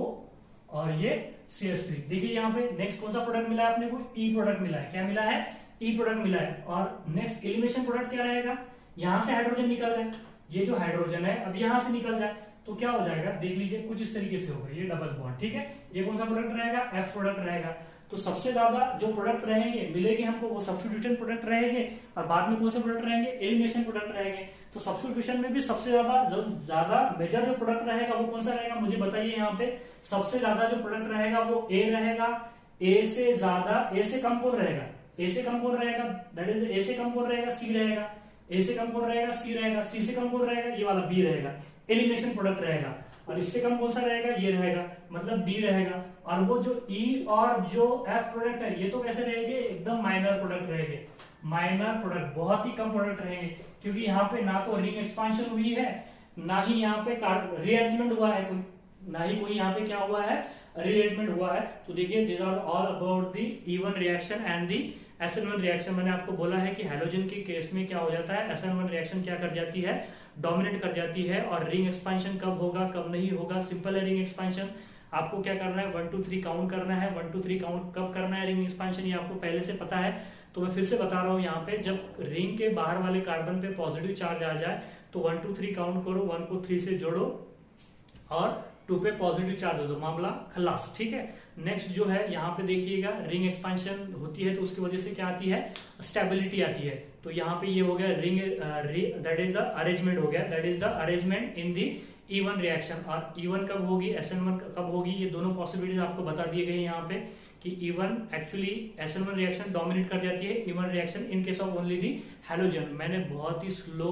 Speaker 1: और ये CH3। देखिए यहाँ पे नेक्स्ट कौन सा प्रोडक्ट मिला है अपने को, E प्रोडक्ट मिला है। क्या मिला है, E प्रोडक्ट मिला है। और नेक्स्ट एलिमिनेशन प्रोडक्ट क्या रहेगा, यहाँ से हाइड्रोजन निकल जाए, ये जो हाइड्रोजन है अब यहाँ से निकल जाए तो क्या हो जाएगा, देख लीजिए कुछ इस तरीके से होगा, ये डबल बॉन्ड, ठीक है। ये कौन सा प्रोडक्ट रहेगा, F प्रोडक्ट रहेगा। तो सबसे ज्यादा जो प्रोडक्ट रहेंगे मिलेगी हमको वो सब्स्टिट्यूशन प्रोडक्ट रहेंगे, और बाद में कौन से प्रोडक्ट रहेंगे, एलिमिनेशन प्रोडक्ट रहेंगे। तो सब्स्टिट्यूशन में भी सबसे ज्यादा मेजर जो प्रोडक्ट रहेगा वो कौन सा रहेगा, मुझे बताइए। यहाँ पे सबसे ज्यादा जो प्रोडक्ट रहेगा वो A रहेगा, ए से ज्यादा, ए से कम कौन रहेगा, ए से कम कौन रहेगा, दैट इज ए से कम कौन रहेगा, सी रहेगा, ए से कम कौन रहेगा, सी रहेगा, सी से कम कौन रहेगा, ये वाला बी रहेगा, एलिमिनेशन प्रोडक्ट रहेगा। और इससे कम कौन सा रहेगा, ये रहेगा, मतलब डी रहेगा। और वो जो ई और जो एफ प्रोडक्ट है ये तो कैसे रहेंगे, एकदम माइनर प्रोडक्ट रहेंगे, माइनर प्रोडक्ट, बहुत ही कम प्रोडक्ट रहेंगे, क्योंकि यहाँ पे ना तो रिंग एक्सपांशन हुई है, ना ही यहाँ पे रीअरेंजमेंट हुआ है कोई, ना ही कोई यहाँ पे क्या हुआ है, रीअरेंजमेंट हुआ है। तो देखिए this are all about the E one reaction and the SN1 reaction. मैंने आपको बोला है कि हैलोजन के केस में क्या हो जाता है, SN1 रिएक्शन क्या कर जाती है, डोमिनेट कर जाती है। और रिंग एक्सपांशन कब होगा, कब नहीं होगा, सिंपल है रिंग एक्सपांशन। आपको क्या करना है, 1 2 3 काउंट करना है। 1 2 3 काउंट कब करना है रिंग एक्सपांशन, ये आपको पहले से पता है, तो मैं फिर से बता रहा हूँ यहाँ पे, जब रिंग के बाहर वाले कार्बन पे पॉजिटिव चार्ज आ जाए तो 1 2 3 काउंट करो, 1 को 3 से जोड़ो और 2 पे पॉजिटिव चार्ज दे दो, मामला खलास, ठीक है। नेक्स्ट जो है यहाँ पे देखिएगा, रिंग एक्सपांशन होती है तो उसकी वजह से क्या आती है, स्टेबिलिटी आती है। तो यहाँ पे ये हो गया ring, that is the arrangement हो गया, that is the arrangement in the E one reaction. और इवन कब होगी, SN1 कब होगी, ये दोनों पॉसिबिलिटीज आपको बता दिए गए यहाँ पे कि even actually SN1 reaction dominate कर जाती है, even reaction in case of only the halogen. मैंने बहुत ही स्लो,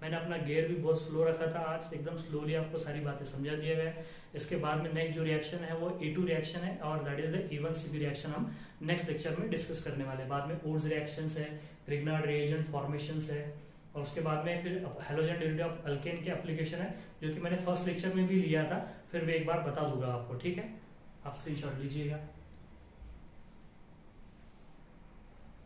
Speaker 1: मैंने अपना गियर भी बहुत स्लो रखा था, आज एकदम स्लोली आपको सारी बातें समझा दिया गया। इसके बाद में नेक्स्ट जो रिएक्शन है वो A2 रिएक्शन है, और that is the even CP reaction हम नेक्स्ट लेक्चर में डिस्कस करने वाले हैं। बाद में ओड्स रिएक्शंस है, ग्रिग्नार्ड रिएजेंट फॉर्मेशंस है, और उसके बाद में फिर हैलोजन डेरिवेटिव ऑफ अल्केन के एप्लीकेशन है, जो कि मैंने फर्स्ट लेक्चर में भी लिया था, फिर मैं एक बार बता दूंगा आपको, ठीक है। आप स्क्रीनशॉट लीजिएगा।